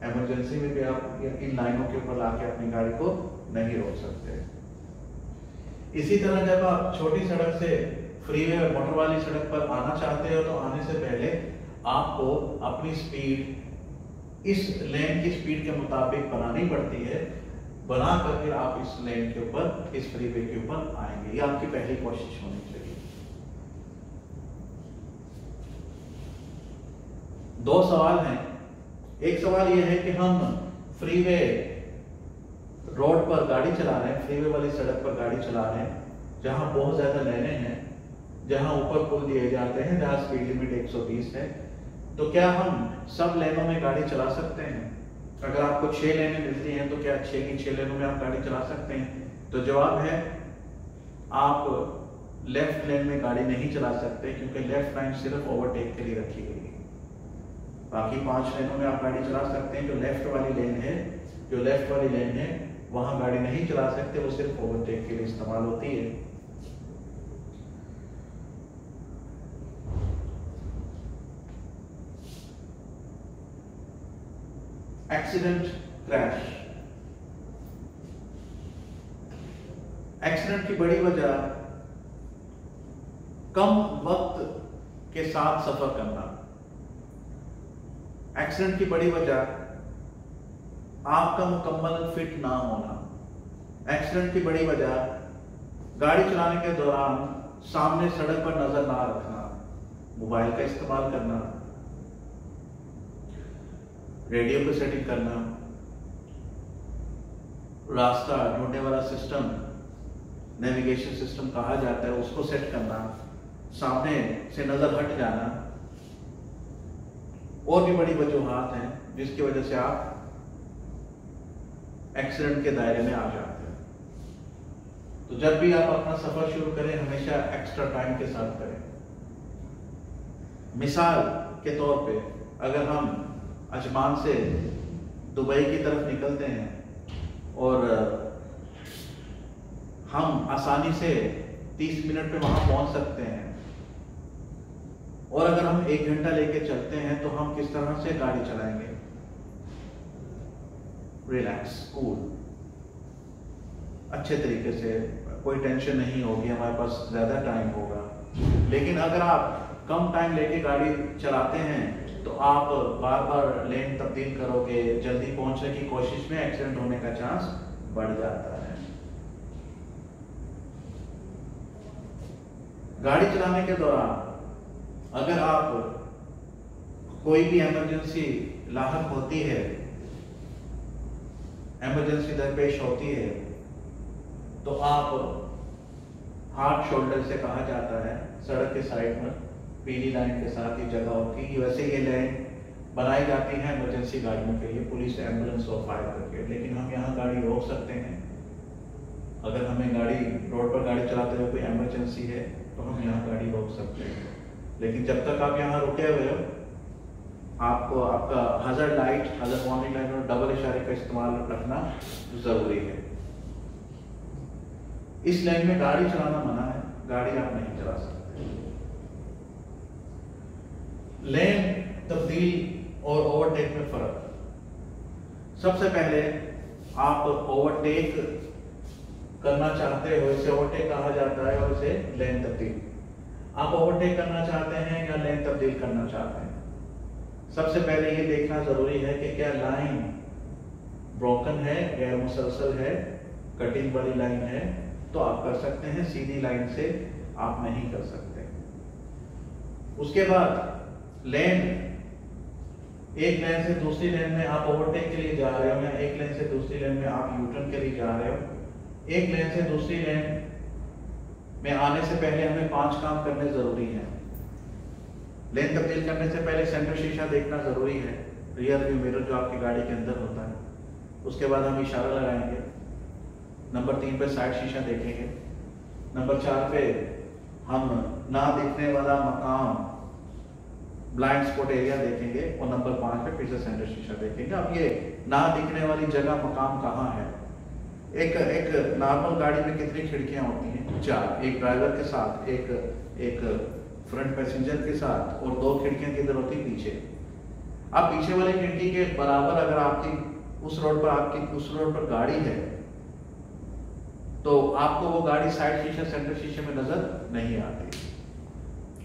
इमरजेंसी में भी आप इन लाइनों के ऊपर लाके अपनी गाड़ी को नहीं रोक सकते। इसी तरह जब आप छोटी सड़क से फ्रीवे और मोटर वाली सड़क पर आना चाहते हो, तो आने से पहले आपको अपनी स्पीड इस लेन की स्पीड के मुताबिक बनानी पड़ती है। बनाकर फिर आप इस लेन के ऊपर, इस फ्रीवे के ऊपर आएंगे। ये आपकी पहली कोशिश होनी चाहिए। दो सवाल हैं। एक सवाल यह है कि हम फ्रीवे रोड पर गाड़ी चला रहे हैं, फ्रीवे वाली सड़क पर गाड़ी चला रहे हैं, जहां बहुत ज्यादा लेने हैं, जहां ऊपर पुल दिए जाते हैं, जहां स्पीड लिमिट 120 है, तो क्या हम सब लेनों में गाड़ी चला सकते हैं? अगर आपको 6 लेनें मिलती हैं, तो क्या 6 की 6 लेनों में आप गाड़ी चला सकते हैं? तो जवाब है, आप लेफ्ट लेन में गाड़ी नहीं चला सकते, क्योंकि लेफ्ट लाइन सिर्फ ओवरटेक के लिए रखी गई है। बाकी 5 लेनों में आप गाड़ी चला सकते हैं। जो लेफ्ट वाली लेन है, वहां गाड़ी नहीं चला सकते, वो सिर्फ ओवरटेक के लिए इस्तेमाल होती है। Accident, crash. एक्सीडेंट की बड़ी वजह कम वक्त के साथ सफर करना। एक्सीडेंट की बड़ी वजह आपका मुकम्मल फिट ना होना। एक्सीडेंट की बड़ी वजह गाड़ी चलाने के दौरान सामने सड़क पर नजर ना रखना, मोबाइल का इस्तेमाल करना, रेडियो पे सेटिंग करना, रास्ता ढूंढने वाला सिस्टम, नेविगेशन सिस्टम कहा जाता है, उसको सेट करना, सामने से नजर हट जाना, और भी बड़ी वजूहात हैं जिसकी वजह से आप एक्सीडेंट के दायरे में आ जाते हैं। तो जब भी आप अपना सफर शुरू करें, हमेशा एक्स्ट्रा टाइम के साथ करें। मिसाल के तौर पे, अगर हम अजमान से दुबई की तरफ निकलते हैं और हम आसानी से 30 मिनट में वहां पहुंच सकते हैं, और अगर हम 1 घंटा लेके चलते हैं, तो हम किस तरह से गाड़ी चलाएंगे? रिलैक्स, कूल, अच्छे तरीके से, कोई टेंशन नहीं होगी, हमारे पास ज्यादा टाइम होगा। लेकिन अगर आप कम टाइम लेके गाड़ी चलाते हैं, तो आप बार बार लेन तब्दील करोगे, जल्दी पहुंचने की कोशिश में एक्सीडेंट होने का चांस बढ़ जाता है। गाड़ी चलाने के दौरान अगर आप कोई भी इमरजेंसी लाहक होती है, इमरजेंसी दरपेश होती है, तो आप हार्ड शोल्डर से कहा जाता है, सड़क के साइड में पीली लाइन के साथ ही जगह होती है। वैसे ये लाइन बनाई जाती है इमरजेंसी गाड़ियों के लिए, पुलिस, एम्बुलेंस और फायर करके। लेकिन हम यहाँ गाड़ी रोक सकते हैं। अगर हमें रोड पर गाड़ी चलाते हुए कोई इमरजेंसी है, तो हम यहाँ गाड़ी रोक सकते हैं। लेकिन जब तक आप यहाँ रुके हुए हो, आपको आपका hazard light, hazard warning light और डबल इशारे का इस्तेमाल रखना जरूरी है। इस लाइन में गाड़ी चलाना मना है, गाड़ी आप नहीं चला सकते। लेन तब्दील और ओवरटेक में फर्क। सबसे पहले आप ओवरटेक करना चाहते हो, इसे ओवरटेक कहा जाता है, और इसे लेन तब्दील। आप ओवरटेक करना चाहते हैं या लेन तब्दील करना चाहते हैं? सबसे पहले ये देखना जरूरी है कि क्या लाइन ब्रोकन है, गैर मुसलसल है, कटिंग वाली लाइन है तो आप कर सकते हैं, सीधी लाइन से आप नहीं कर सकते। उसके बाद लेन, एक लेन से दूसरी लेन में आप ओवरटेक के लिए जा रहे हो या एक लेन से दूसरी लेन में आप यूटर्न के लिए जा रहे हो। एक लेन से दूसरी लेन में आने से पहले हमें 5 काम करने जरूरी हैं। लेन तब्दील करने से पहले सेंटर शीशा देखना जरूरी है, रियर व्यू मिरर जो आपकी गाड़ी के अंदर होता है। उसके बाद हम इशारा लगाएंगे। नंबर 3 पे साइड शीशा देखेंगे। नंबर 4 पे हम ना दिखने वाला मकाम, ब्लाइंड स्पॉट एरिया देखेंगे। और नंबर 5 पे फिर से सेंटर शीशा देखेंगे। अब ये ना दिखने वाली जगह, मकाम कहाँ है? एक नॉर्मल गाड़ी में कितनी खिड़कियां होती हैं? 4, एक ड्राइवर के साथ, एक फ्रंट पैसेंजर के साथ, और 2 खिड़कियां किधर होती है? पीछे। अब पीछे वाली खिड़की के बराबर अगर आपकी उस रोड पर गाड़ी है तो आपको वो गाड़ी साइड शीशे, सेंटर शीशे में नजर नहीं आती।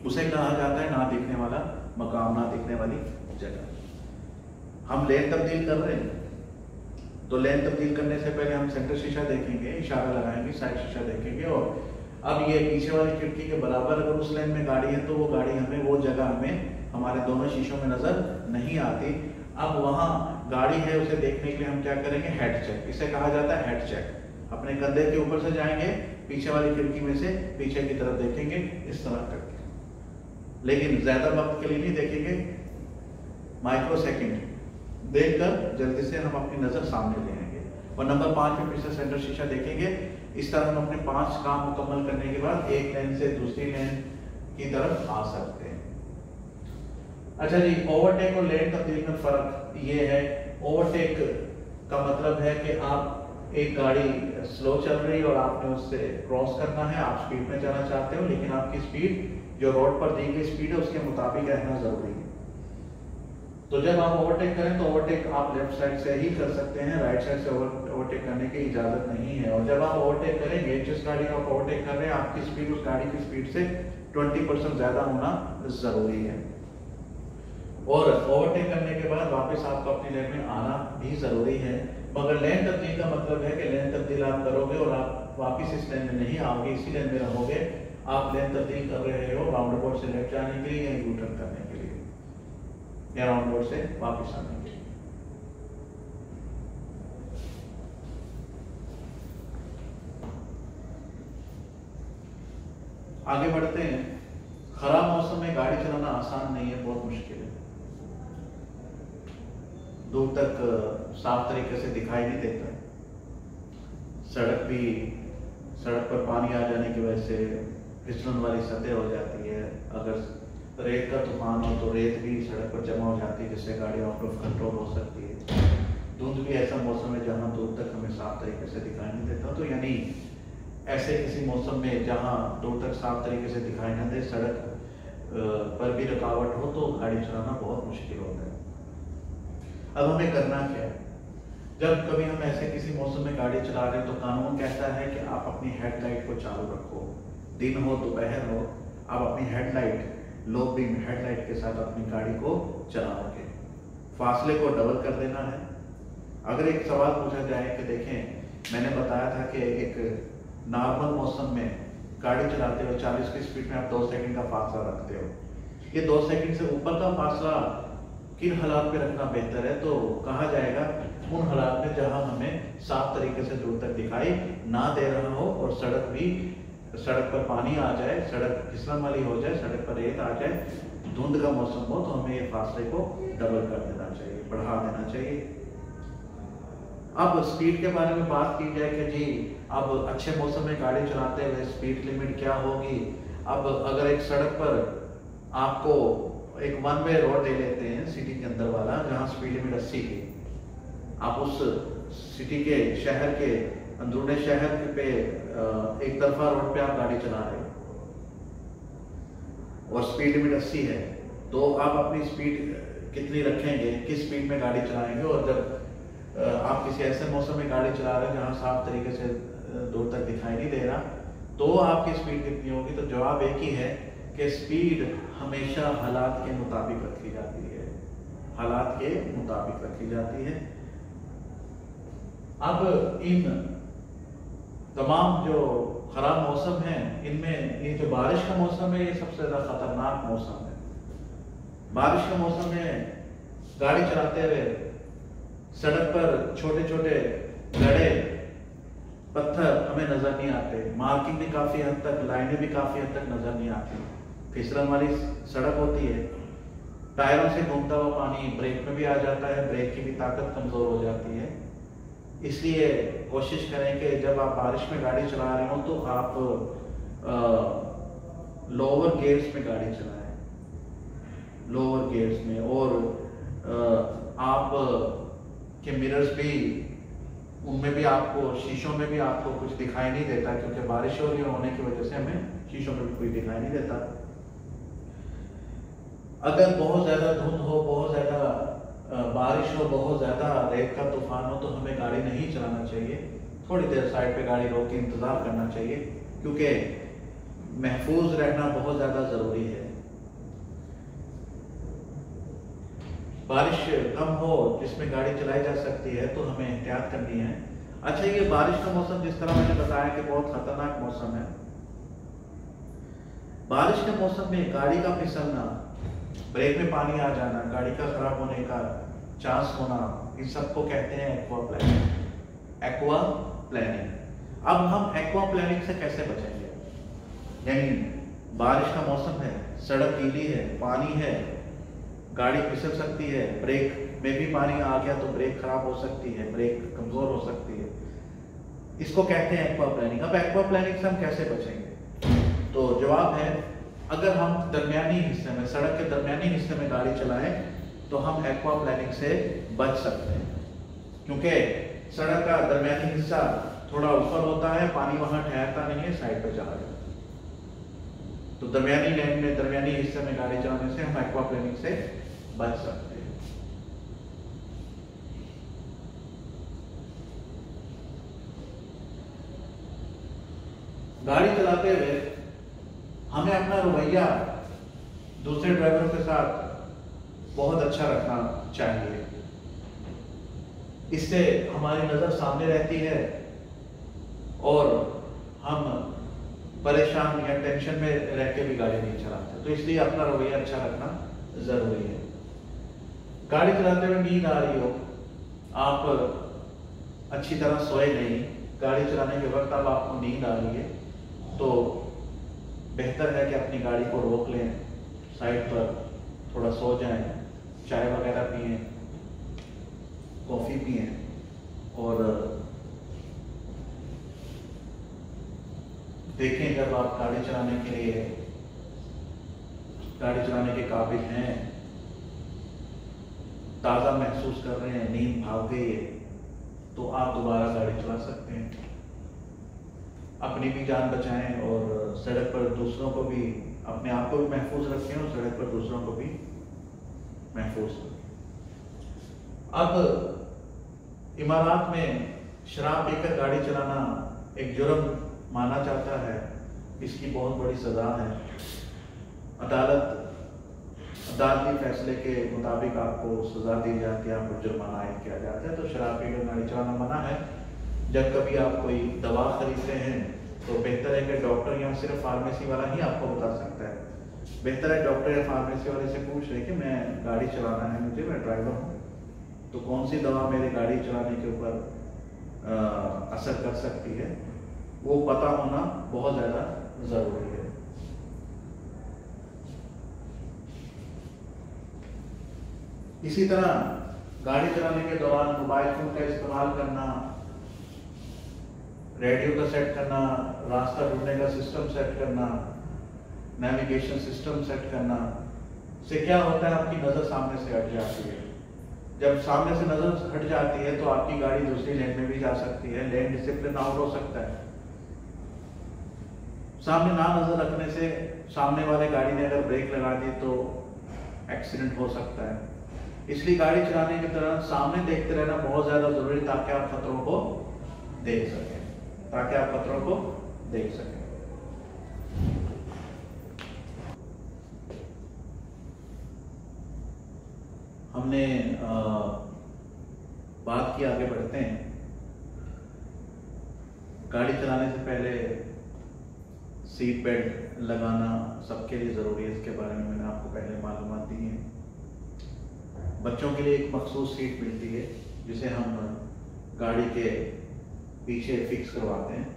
उसे कहा जाता है ना दिखने वाला मकाम, ना दिखने वाली जगह। हम लेन तब्दील कर रहे हैं तो लेन तब्दील करने से पहले हम सेंटर शीशा देखेंगे, इशारा लगाएंगे, साइड शीशा देखेंगे। और अब ये पीछे वाली खिड़की के बराबर अगर उस लेन में गाड़ी है तो वो गाड़ी हमें, वो जगह हमें हमारे दोनों शीशों में नजर नहीं आती। अब वहां गाड़ी है उसे देखने के लिए हम क्या करेंगे? हेड चेक, इसे कहा जाता है हेड चेक। अपने कंधे के ऊपर से जाएंगे, पीछे वाली खिड़की में से पीछे की तरफ देखेंगे इस तरह करके, लेकिन ज्यादा वक्त के लिए नहीं देखेंगे, माइक्रो सेकंड देखकर जल्दी से हम अपनी नजर सामने ले आएंगे। और नंबर 5 पे फिर से सेंटर शीशा देखेंगे। इस तरह हम अपने 5 काम मुकम्मल करने के बाद एक लेन से दूसरी लेन की तरफ आ सकते हैं। अच्छा जी, ओवरटेक और लेन तब्दील में फर्क ये है, ओवरटेक का मतलब है कि आप एक गाड़ी स्लो चल रही है और आपने उससे क्रॉस करना है, आप स्पीड में जाना चाहते हो, लेकिन आपकी स्पीड जो रोड पर दी गई स्पीड है उसके मुताबिक रहना जरूरी है। तो जब आप ओवरटेक करें तो ओवरटेक आप लेफ्ट साइड से ही कर सकते हैं, राइट साइड से ओवरटेक करने की इजाजत नहीं है। और जब आप ओवरटेक करेंगे, जिस गाड़ी को आप ओवरटेक कर रहे हैं, आपकी स्पीड उस गाड़ी की स्पीड से 20% ज्यादा होना जरूरी है। और ओवरटेक करने के बाद वापस आपको अपनी लेन में आना भी जरूरी है। मगर लेन तब्दील का मतलब है कि लेन तब्दील आप करोगे और आप वापस इस लेन में नहीं आओगे, इसी लेन में रहोगे। आप लेन तब्दील कर रहे हो राउंड अबाउट से लेफ्ट जाने के लिए या यू टर्न करने के लिए या राउंड अबाउट से वापस आने के लिए। आगे बढ़ते हैं। खराब मौसम में गाड़ी चलाना आसान नहीं है, बहुत मुश्किल है। दूर तक साफ तरीके से दिखाई नहीं देता। सड़क पर पानी आ जाने की वजह से फिसलन वाली सतह हो जाती है। अगर रेत का तूफान हो तो रेत भी सड़क पर जमा हो जाती है, जिससे गाड़ी आउट ऑफ कंट्रोल हो सकती है। धुंध भी ऐसा मौसम है जहां दूर तक हमें साफ तरीके से दिखाई नहीं देता। तो यानी ऐसे किसी मौसम में जहां दूर तक साफ तरीके से दिखाई न दे, सड़क पर भी रुकावट हो, तो गाड़ी चलाना बहुत मुश्किल होता है। अब हमें करना क्या है? जब कभी हम ऐसे किसी मौसम में गाड़ी चला रहे हैं तो कानून कहता है कि आप अपनी हेडलाइट को चालू रखो। दिन हो दोपहर हो, आप अपनी हेडलाइट, लो बीम हेडलाइट के साथ अपनी गाड़ी को चलाओगे। फासले को डबल कर देना है। अगर एक सवाल पूछा जाए कि देखें, मैंने बताया था कि एक नॉर्मल मौसम में गाड़ी चलाते हो 40 की स्पीड में आप 2 सेकंड का फासला रखते हो। ये 2 सेकंड से ऊपर का फासला किन हालात पे रखना बेहतर है? तो कहा जाएगा उन हालात में जहां हमें साफ तरीके से दूर तक दिखाई ना दे रहा हो और सड़क पर पानी आ जाए, सड़क फिसलन वाली हो जाए, सड़क पर रेत आ जाए, धुंध का मौसम हो, तो हमें ये फासले को डबल कर देना चाहिए, बढ़ा देना चाहिए। अब स्पीड के बारे में बात की जाए कि जी अब अच्छे मौसम में गाड़ी चलाते हुए स्पीड लिमिट क्या होगी। अब अगर एक सड़क पर आपको एक 1 वे रोड दे लेते हैं सिटी के अंदर वाला, जहां स्पीड लिमिट 80 की, आप उस सिटी के शहर के अंदरूनी शहर पे एक तरफा रोड पे आप गाड़ी चला रहे हो और स्पीड लिमिट 80 है, तो आप अपनी स्पीड कितनी रखेंगे, किस स्पीड में गाड़ी चलाएंगे? और जब आप किसी ऐसे मौसम में गाड़ी चला रहे हैं जहां साफ तरीके से दूर तक दिखाई नहीं दे रहा, तो आपकी स्पीड कितनी होगी? तो जवाब एक ही है कि स्पीड हमेशा हालात के मुताबिक रखी जाती है। हालात के मुताबिक रखी जाती है। अब इन तमाम जो खराब मौसम है, इनमें ये जो बारिश का मौसम है, ये सबसे ज़्यादा खतरनाक मौसम है। बारिश के मौसम में गाड़ी चलाते हुए सड़क पर छोटे छोटे गड्ढे, पत्थर हमें नजर नहीं आते, मार्किंग भी काफी हद तक, लाइनें भी काफी हद तक नजर नहीं आती, फिसलन वाली सड़क होती है, टायरों से घूमता हुआ पानी ब्रेक में भी आ जाता है, ब्रेक की भी ताकत कमजोर हो जाती है। इसलिए कोशिश करें कि जब आप बारिश में गाड़ी चला रहे हो तो आप लोअर गियर्स में गाड़ी चलाएं, लोअर गियर्स में, और आप के मिरर्स भी, उनमें भी आपको, शीशों में भी आपको कुछ दिखाई नहीं देता, क्योंकि बारिश होने की वजह से हमें शीशों में भी कोई दिखाई नहीं देता। अगर बहुत ज्यादा धुंध हो, बहुत ज्यादा बारिश हो, बहुत ज्यादा रेत का तूफान हो, तो हमें गाड़ी नहीं चलाना चाहिए। थोड़ी देर साइड पे गाड़ी रोक के इंतजार करना चाहिए, क्योंकि महफूज रहना बहुत ज्यादा जरूरी है। बारिश कम हो जिसमें गाड़ी चलाई जा सकती है तो हमें एहतियात करनी है। अच्छा, ये बारिश का मौसम जिस तरह मैंने बताया कि बहुत खतरनाक मौसम है, बारिश के मौसम में गाड़ी का फिसलना, ब्रेक में पानी आ जाना, गाड़ी का खराब होने का चांस होना, इन सबको कहते हैं एक्वा प्लानिंग। Aqua planning. अब हम एक्वा प्लानिंग से कैसे बचेंगे? यानी बारिश का मौसम है, सड़क गीली है, पानी है, गाड़ी फिसल सकती है, ब्रेक में भी पानी आ गया तो ब्रेक खराब हो सकती है, ब्रेक कमजोर हो सकती है, इसको कहते हैं एक्वा प्लानिंग। अब एक्वा प्लानिंग से हम कैसे बचेंगे? तो जवाब है, अगर हम दरमियानी हिस्से में, सड़क के दरमियानी हिस्से में गाड़ी चलाएं तो हम एक्वा प्लानिंग से बच सकते हैं, क्योंकि सड़क का दरमियानी हिस्सा थोड़ा ऊपर होता है, पानी वहां ठहरता नहीं है, साइड पे चला जाता है। तो दरमियानी लेन में, दरमियानी हिस्से में गाड़ी चलाने से हम एक्वा प्लानिंग से बच सकते हैं। गाड़ी चलाते हुए हमें अपना रवैया दूसरे ड्राइवरों के साथ बहुत अच्छा रखना चाहिए। इससे हमारी नजर सामने रहती है और हम परेशान या टेंशन में रह के भी गाड़ी नहीं चलाते। तो इसलिए अपना रवैया अच्छा रखना जरूरी है। गाड़ी चलाते हुए नींद आ रही हो, आप अच्छी तरह सोए नहीं, गाड़ी चलाने के वक्त अब आपको नींद आ रही है, तो बेहतर है कि अपनी गाड़ी को रोक लें, साइड पर थोड़ा सो जाएं, चाय वगैरह पिएं, कॉफ़ी पिएं और देखें जब आप गाड़ी चलाने के लिए, गाड़ी चलाने के काबिल हैं, ताज़ा महसूस कर रहे हैं, नींद भाग गई है, तो आप दोबारा गाड़ी चला सकते हैं। अपनी भी जान बचाएं और सड़क पर दूसरों को भी, अपने आप को भी महफूज रखें और सड़क पर दूसरों को भी महफूज रखें। अब इमारात में शराब पीकर गाड़ी चलाना एक जुर्म माना जाता है, इसकी बहुत बड़ी सजा है। अदालती फैसले के मुताबिक आपको सजा दी जाती है, आपको जुर्माना आयद किया जाता है। तो शराब पीकर गाड़ी चलाना मना है। जब कभी आप कोई दवा खरीदते हैं तो बेहतर है कि डॉक्टर या सिर्फ फार्मेसी वाला ही आपको बता सकता है। बेहतर है डॉक्टर या फार्मेसी वाले से पूछ रहे कि मैं गाड़ी चलाना है मुझे, मैं ड्राइवर हूँ, तो कौन सी दवा मेरे गाड़ी चलाने के ऊपर असर कर सकती है, वो पता होना बहुत ज़्यादा ज़रूरी है। इसी तरह गाड़ी चलाने के दौरान मोबाइल फोन का इस्तेमाल करना, रेडियो का सेट करना, रास्ता ढूंढने का सिस्टम सेट करना, नेविगेशन सिस्टम सेट करना से क्या होता है, आपकी नज़र सामने से हट जाती है। जब सामने से नज़र हट जाती है तो आपकी गाड़ी दूसरी लेन में भी जा सकती है, लेन डिसिप्लिन आउट हो सकता है। सामने ना नज़र रखने से सामने वाले गाड़ी ने अगर ब्रेक लगा दी तो एक्सीडेंट हो सकता है। इसलिए गाड़ी चलाने के दौरान सामने देखते रहना बहुत ज़्यादा ज़रूरी, ताकि आप खतरों को देख सकें, हमने बात की, आगे बढ़ते हैं। गाड़ी चलाने से पहले सीट बेल्ट लगाना सबके लिए ज़रूरी है, इसके बारे में मैंने आपको पहले मालूमात दी है। बच्चों के लिए एक मखसूस सीट मिलती है जिसे हम गाड़ी के पीछे फिक्स करवाते हैं।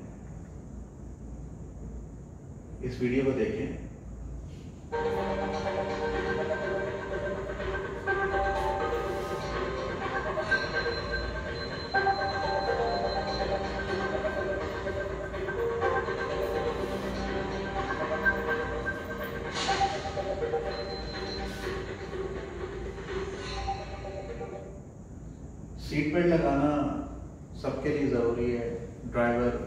इस वीडियो को देखें। सीट बेल्ट लगाना सबके लिए ज़रूरी है। ड्राइवर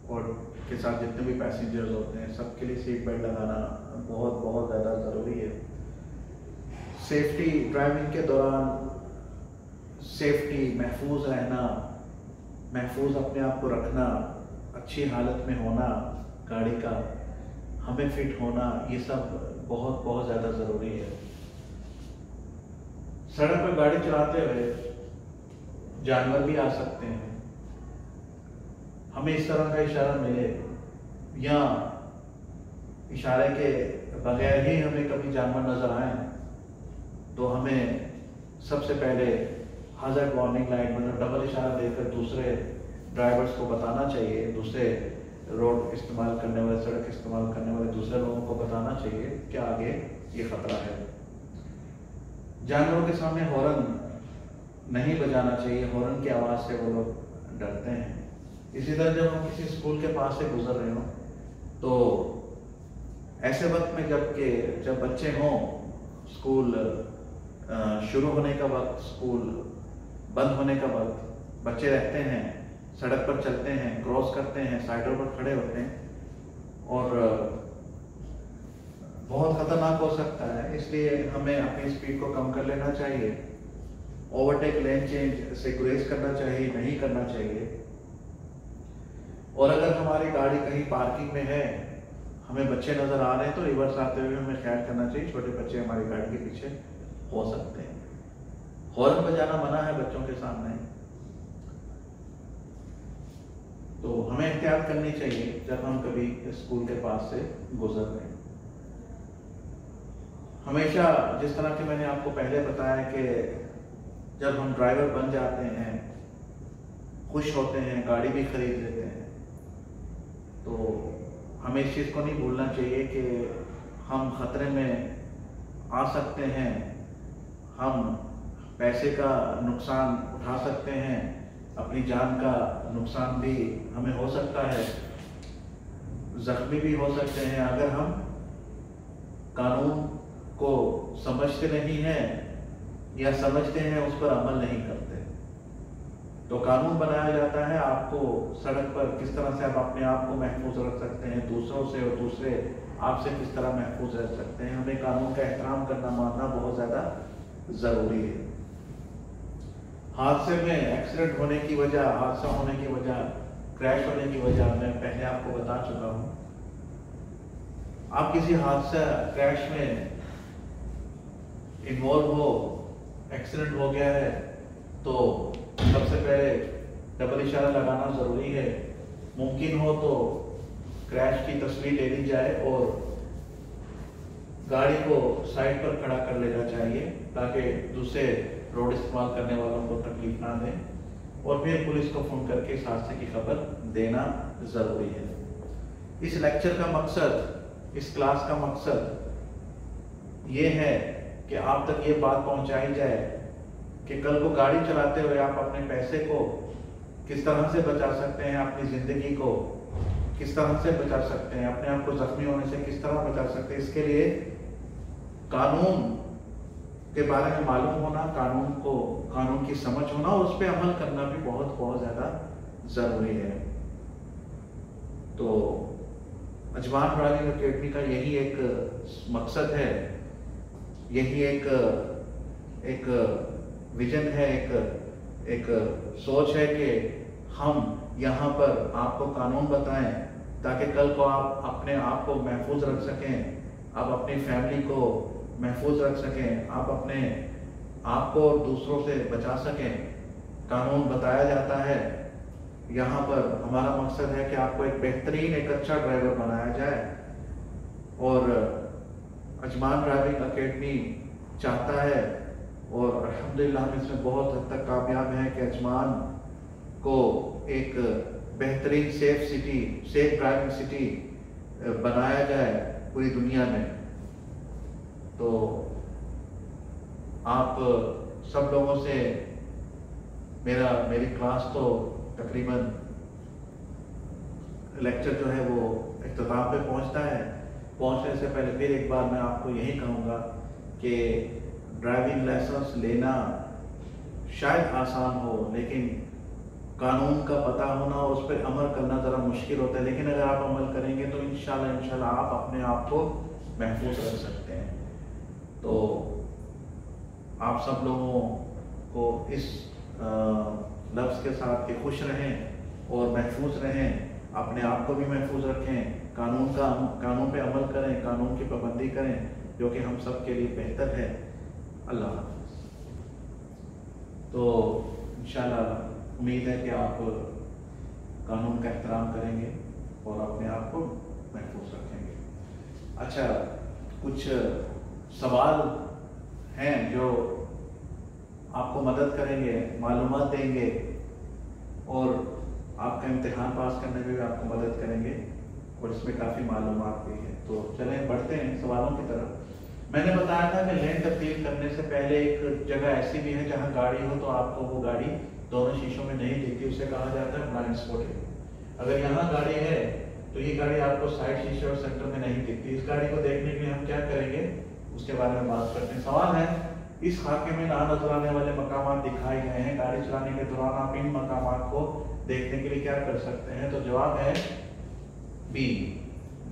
और के साथ जितने भी पैसेंजर्स होते हैं सबके लिए सीट बेल्ट लगाना बहुत बहुत ज़्यादा ज़रूरी है। सेफ्टी, ड्राइविंग के दौरान सेफ्टी, महफूज रहना, महफूज अपने आप को रखना, अच्छी हालत में होना, गाड़ी का हमें फिट होना, ये सब बहुत बहुत ज़्यादा ज़रूरी है। सड़क पर गाड़ी चलाते हुए जानवर भी आ सकते हैं। हमें इस तरह का इशारा मिले या इशारे के बगैर ही हमें कभी जानवर नजर आए तो हमें सबसे पहले हज़ार्ड वार्निंग लाइट, मतलब डबल इशारा देकर दूसरे ड्राइवर्स को बताना चाहिए, दूसरे रोड इस्तेमाल करने वाले, सड़क इस्तेमाल करने वाले दूसरे लोगों को बताना चाहिए कि आगे ये खतरा है। जानवरों के सामने हॉर्न नहीं बजाना चाहिए, हॉर्न की आवाज़ से वो लोग डरते हैं। इसी तरह जब हम किसी स्कूल के पास से गुजर रहे हो तो ऐसे वक्त में जब बच्चे हों, स्कूल शुरू होने का वक्त, स्कूल बंद होने का वक्त, बच्चे रहते हैं, सड़क पर चलते हैं, क्रॉस करते हैं, साइडों पर खड़े होते हैं और बहुत खतरनाक हो सकता है। इसलिए हमें अपनी स्पीड को कम कर लेना चाहिए, ओवरटेक, लेन चेंज से गुरेज करना चाहिए, नहीं करना चाहिए। और अगर हमारी गाड़ी कहीं पार्किंग में है, हमें बच्चे नजर आ रहे हैं तो रिवर्स आते हुए हमें ख्याल करना चाहिए, छोटे बच्चे हमारी गाड़ी के पीछे हो सकते हैं। हॉर्न बजाना मना है बच्चों के सामने, तो हमें एहतियात करनी चाहिए जब हम कभी स्कूल के पास से गुजर रहे हैं। हमेशा जिस तरह के मैंने आपको पहले बताया कि जब हम ड्राइवर बन जाते हैं, खुश होते हैं, गाड़ी भी खरीद लेते हैं, तो हमें इस चीज़ को नहीं भूलना चाहिए कि हम खतरे में आ सकते हैं, हम पैसे का नुकसान उठा सकते हैं, अपनी जान का नुकसान भी हमें हो सकता है, जख्मी भी हो सकते हैं अगर हम कानून को समझते नहीं हैं या समझते हैं उस पर अमल नहीं करते। तो कानून बनाया जाता है आपको सड़क पर किस तरह से आप अपने आप को महफूज रख सकते हैं दूसरों से, और दूसरे आपसे किस तरह महफूज रह सकते हैं। हमें कानून का एहतराम करना, मानना बहुत ज़्यादा ज़रूरी है। हादसे में एक्सीडेंट होने की वजह, हादसा होने की वजह, क्रैश होने की वजह मैं पहले आपको बता चुका हूँ। आप किसी हादसा, क्रैश में इन्वॉल्व हो, एक्सीडेंट हो गया है, तो सबसे पहले डबल इशारा लगाना ज़रूरी है। मुमकिन हो तो क्रैश की तस्वीर ले ली जाए और गाड़ी को साइड पर खड़ा कर लेना चाहिए ताकि दूसरे रोड इस्तेमाल करने वालों को तकलीफ ना दें, और फिर पुलिस को फ़ोन करके इस हादसे की खबर देना ज़रूरी है। इस लेक्चर का मकसद, इस क्लास का मकसद ये है कि आप तक ये बात पहुंचाई जाए कि कल को गाड़ी चलाते हुए आप अपने पैसे को किस तरह से बचा सकते हैं, अपनी ज़िंदगी को किस तरह से बचा सकते हैं, अपने आप को जख्मी होने से किस तरह बचा सकते हैं। इसके लिए कानून के बारे में मालूम होना, कानून की समझ होना और उस पर अमल करना भी बहुत बहुत ज़्यादा ज़रूरी है। तो अजमान ड्राइविंग अकेडमी का यही एक मकसद है, यही एक विजन है, एक सोच है कि हम यहाँ पर आपको कानून बताएं ताकि कल को आप अपने आप को महफूज रख सकें, आप अपनी फैमिली को महफूज रख सकें, आप अपने आपको और दूसरों से बचा सकें, कानून बताया जाता है। यहाँ पर हमारा मकसद है कि आपको एक बेहतरीन, एक अच्छा ड्राइवर बनाया जाए। और अजमान ड्राइविंग एकेडमी चाहता है, और अल्हम्दुलिल्लाह हम इसमें बहुत हद तक कामयाब हैं कि अजमान को एक बेहतरीन सेफ ड्राइविंग सिटी बनाया जाए पूरी दुनिया में। तो आप सब लोगों से मेरी क्लास तो तकरीबन लेक्चर जो है वो इख्तिताम पे पहुंचता है। पहुंचने से पहले फिर एक बार मैं आपको यही कहूँगा कि ड्राइविंग लाइसेंस लेना शायद आसान हो, लेकिन कानून का पता होना और उस पर अमल करना ज़रा मुश्किल होता है। लेकिन अगर आप अमल करेंगे तो इंशाल्लाह आप अपने आप को महफूज रख सकते हैं। तो आप सब लोगों को इस लफ्ज़ के साथ कि खुश रहें और महफूज रहें, अपने आप को भी महफूज रखें, कानून पे अमल करें, कानून की पाबंदी करें, जो कि हम सब के लिए बेहतर है। अल्लाह हाफ़िज़। तो इंशाल्लाह उम्मीद है कि आप कानून का एहतराम करेंगे और अपने आप को महफूज रखेंगे। अच्छा, कुछ सवाल हैं जो आपको मदद करेंगे, मालूमात देंगे और आपका इम्तिहान पास करने में भी आपको मदद करेंगे, और इसमें काफ़ी मालूमात भी है। तो चलें बढ़ते हैं सवालों की तरफ। मैंने बताया था कि लेन तब्दील करने से पहले एक जगह ऐसी भी है जहां गाड़ी हो तो आपको वो गाड़ी दोनों शीशों में नहीं दिखती, उसे कहा जाता है ब्लाइंड स्पॉटिंग। अगर यहाँ गाड़ी है तो ये गाड़ी आपको साइड शीशे और सेंटर में नहीं दिखती। इस गाड़ी को देखने के लिए हम क्या करेंगे, उसके बारे में बात करते हैं। सवाल है, इस खाके में ना नजर आने वाले मकामात दिखाए गए हैं, गाड़ी चलाने के दौरान आप इन मकामात को देखने के लिए क्या कर सकते हैं? तो जवाब है बी,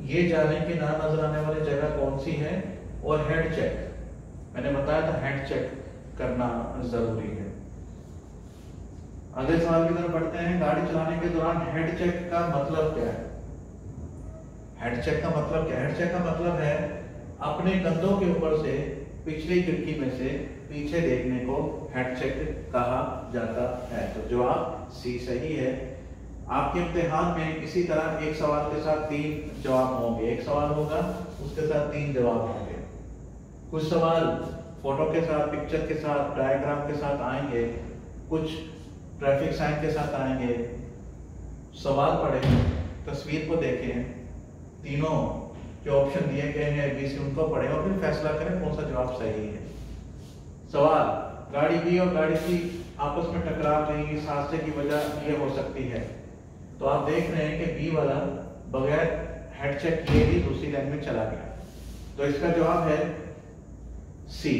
ये जाने की ना नजर आने वाली जगह कौन सी है, और हेड चेक। मैंने बताया था हेड चेक करना जरूरी है। अगले सवाल की तरफ बढ़ते हैं। गाड़ी चलाने के दौरान हेड चेक का मतलब क्या है? हेड चेक का मतलब क्या है? हेड चेक का मतलब है अपने कंधों के ऊपर से पिछली खिड़की में से पीछे देखने को हेड चेक कहा जाता है। तो जवाब सी सही है। आपके इम्तिहान में इसी तरह एक सवाल के साथ 3 जवाब होंगे। एक सवाल होगा, उसके साथ 3 जवाब होंगे। कुछ सवाल फोटो के साथ, पिक्चर के साथ, डायग्राम के साथ आएंगे, कुछ ट्रैफिक साइन के साथ आएंगे। सवाल पढ़ें, तस्वीर को देखें, तीनों जो ऑप्शन दिए गए हैं बी सी उनको पढ़ें और फिर फैसला करें कौन सा जवाब सही है। सवाल, गाड़ी बी और गाड़ी सी आपस में टकरा रही, इस हादसे की वजह ये हो सकती है। तो आप देख रहे हैं कि बी वाला बगैर हेड चेक किए ही दूसरी लाइन में चला गया। तो इसका जवाब है सी,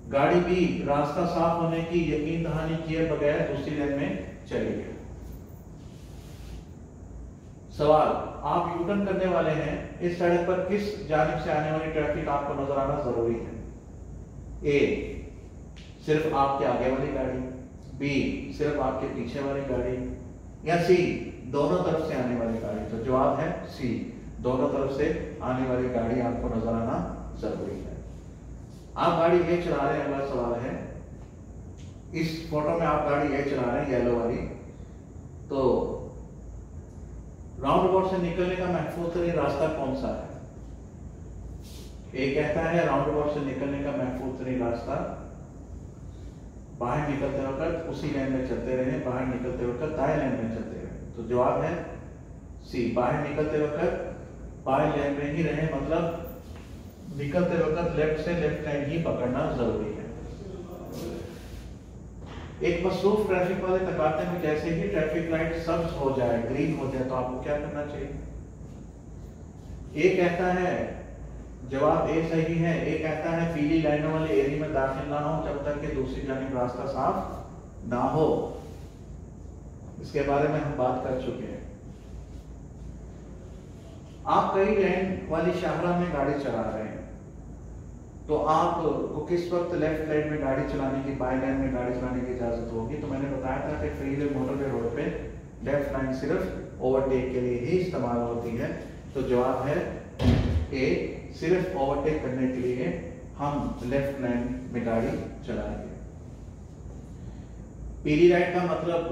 गाड़ी बी रास्ता साफ होने की यकीन दहानी किए बगैर दूसरी लाइन में चली गई। सवाल, आप यू टर्न करने वाले हैं, इस सड़क पर किस जानिब से आने वाली ट्रैफिक आपको नजर आना जरूरी है? ए, सिर्फ आपके आगे वाली गाड़ी, बी सिर्फ आपके पीछे वाली गाड़ी, या सी दोनों तरफ से आने वाली गाड़ी। तो जवाब है सी, दोनों तरफ से आने वाली गाड़ी आपको नजर आना जरूरी है। आप गाड़ी ए चला रहे हैं, अगला सवाल है, इस फोटो में आप गाड़ी ए चला रहे हैं येलो वाली, तो राउंड अबाउट से निकलने का महफूज तरीन रास्ता कौन सा है? ए कहता है राउंड अबाउट से निकलने का महफूज तरीन रास्ता बाहर निकलते वक्त उसी लाइन में चलते रहे, बाहर निकलते वक्त दाएं लाइन में चलते रहे। तो जवाब है सी, बाहर निकलते वक्त बाएं लाइन में ही रहे, मतलब निकलते वक्त लेफ्ट से लेफ्ट लाइन ही पकड़ना जरूरी है। एक मसरूफ ट्रैफिक वाले तकाते में जैसे ही ट्रैफिक लाइट सब्ज हो जाए, ग्रीन हो जाए, तो आपको क्या करना चाहिए? ए कहता है, जवाब ए सही है। ए कहता है पीली लाइनों वाले एरिया में दाखिल ना हो जब तक कि दूसरी जानिब रास्ता साफ ना हो। इसके बारे में हम बात कर चुके हैं। आप कई लाइन वाली शाहरा में गाड़ी चला रहे हैं, तो आपको किस वक्त लेफ्ट लाइन में गाड़ी चलाने की, बाएं लाइन में गाड़ी चलाने की इजाजत होगी? तो मैंने बताया था कि फ्रीवे मोटरवे रोड पे लेफ्ट लाइन सिर्फ ओवरटेक के लिए ही इस्तेमाल होती है। तो जवाब है ए, सिर्फ ओवरटेक करने के लिए हम लेफ्ट लेन में गाड़ी चलाएंगे। पीली लाइट का मतलब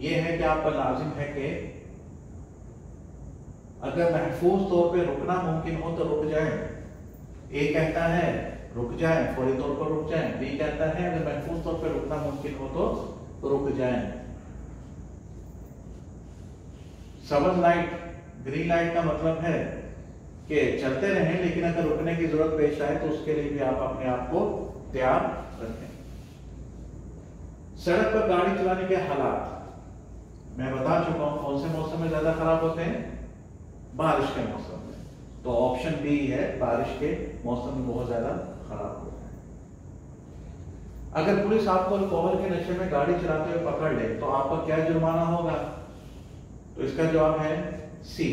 यह है कि आपका लाजिम है कि अगर महफूज तौर पे रुकना मुमकिन हो तो रुक जाए। ए कहता है रुक जाए, फौरी तौर पर रुक जाए। बी कहता है अगर महफूज तौर पर रुकना मुमकिन हो तो रुक जाए। सब्ज लाइट, ग्रीन लाइट का मतलब है कि चलते रहें, लेकिन अगर रुकने की जरूरत पेश आए तो उसके लिए भी आप अपने आप को तैयार रखें। सड़क पर गाड़ी चलाने के हालात मैं बता चुका हूं। कौन से मौसम में ज्यादा खराब होते हैं? बारिश के मौसम में। तो ऑप्शन बी है, बारिश के मौसम में बहुत ज्यादा खराब होते हैं। अगर पुलिस आपको अल्कोहल के नशे में गाड़ी चलाते हुए पकड़ ले तो आपका क्या जुर्माना होगा? तो इसका जवाब है सी।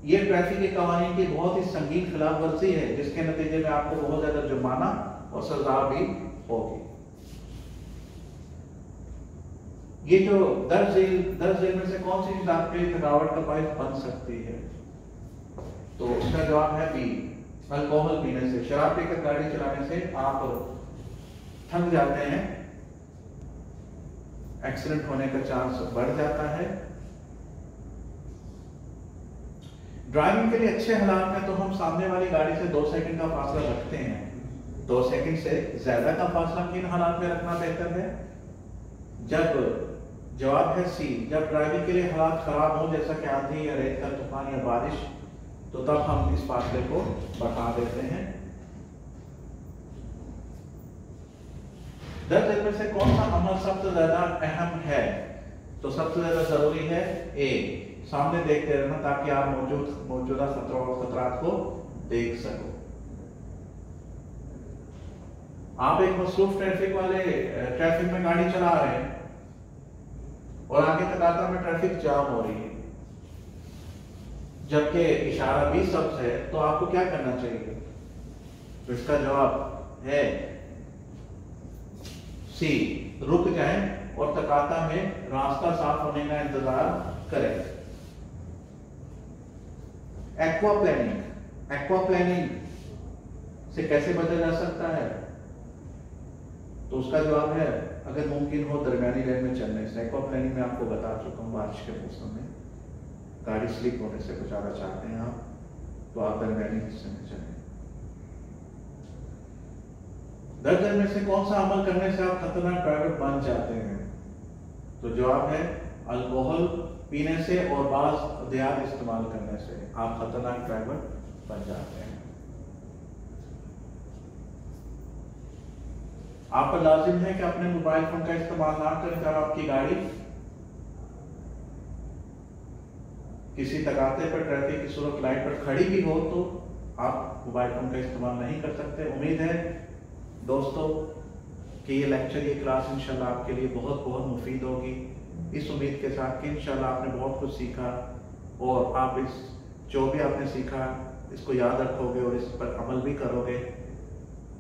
ये ट्रैफिक के कानून की बहुत ही संगीन खिलाफ वर्जी है, जिसके नतीजे में आपको बहुत ज्यादा जुर्माना और सजा भी होगी। ये जो दर्ज झेल में से कौन सी चीज आपके लिए थकावट का बायस बन सकती है? तो इसका जवाब है बी, अल्कोहल पीने से। शराब पीकर गाड़ी चलाने से आप थक जाते हैं, एक्सीडेंट होने का चांस बढ़ जाता है। ड्राइविंग के लिए अच्छे हालात में तो हम सामने वाली गाड़ी से 2 सेकंड का फासला रखते हैं। 2 सेकंड से ज्यादा का फासला किन हालात में रखना बेहतर है? जब जवाब है सी, जब ड्राइविंग के लिए हालात खराब हो, जैसा कि आंधी या रेत का तूफान या बारिश, तो तब हम इस फासले को बढ़ा देते हैं। दर्ज झेल में से कौन सा अमल सबसे ज्यादा अहम है? तो सबसे ज्यादा जरूरी है ए, सामने देखते रहना ताकि आप मौजूदा खतरात को देख सको। आप एक मसरूफ ट्रैफिक में गाड़ी चला रहे हैं और आगे तकाता में ट्रैफिक जाम हो रही है, जबकि इशारा भी सब्ज है, तो आपको क्या करना चाहिए? तो इसका जवाब है सी, रुक जाएं और तकाता में रास्ता साफ होने का इंतजार करें। एक्वाप्लेनिंग से कैसे बचा जा सकता है? तो उसका जवाब है अगर मुमकिन हो दरमियानी लेन में चलने से। एक्वाप्लेनिंग में आपको बता चुका हूं, बारिश के मौसम में गाड़ी स्लिप होने से बचाना चाहते हैं आप, तो आप दरमियानी हिस्से में चलें। दर्ज झेल में से कौन सा अमल करने से आप खतरनाक ड्राइवर बन जाते हैं? तो जवाब है अल्कोहल पीने से और बाज हथियार इस्तेमाल करने से आप खतरनाक ड्राइवर बन जाते हैं। आप पर लाजिम है कि अपने मोबाइल फोन का इस्तेमाल ना करें जब आपकी गाड़ी किसी तकाते पर ट्रैफिक की सूरत लाइट पर खड़ी भी हो, तो आप मोबाइल फोन का इस्तेमाल नहीं कर सकते। उम्मीद है दोस्तों कि ये लेक्चर, ये क्लास इंशाल्लाह आपके लिए बहुत बहुत मुफीद होगी। इस उम्मीद के साथ कि इंशाल्लाह आपने बहुत कुछ सीखा और आप इस जो भी आपने सीखा इसको याद रखोगे और इस पर अमल भी करोगे,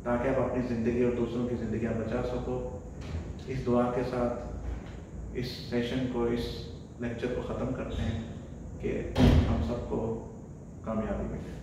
ताकि आप अपनी ज़िंदगी और दूसरों की ज़िंदगी बचा सको। इस दुआ के साथ इस सेशन को, इस लेक्चर को ख़त्म करते हैं कि हम सबको कामयाबी मिले।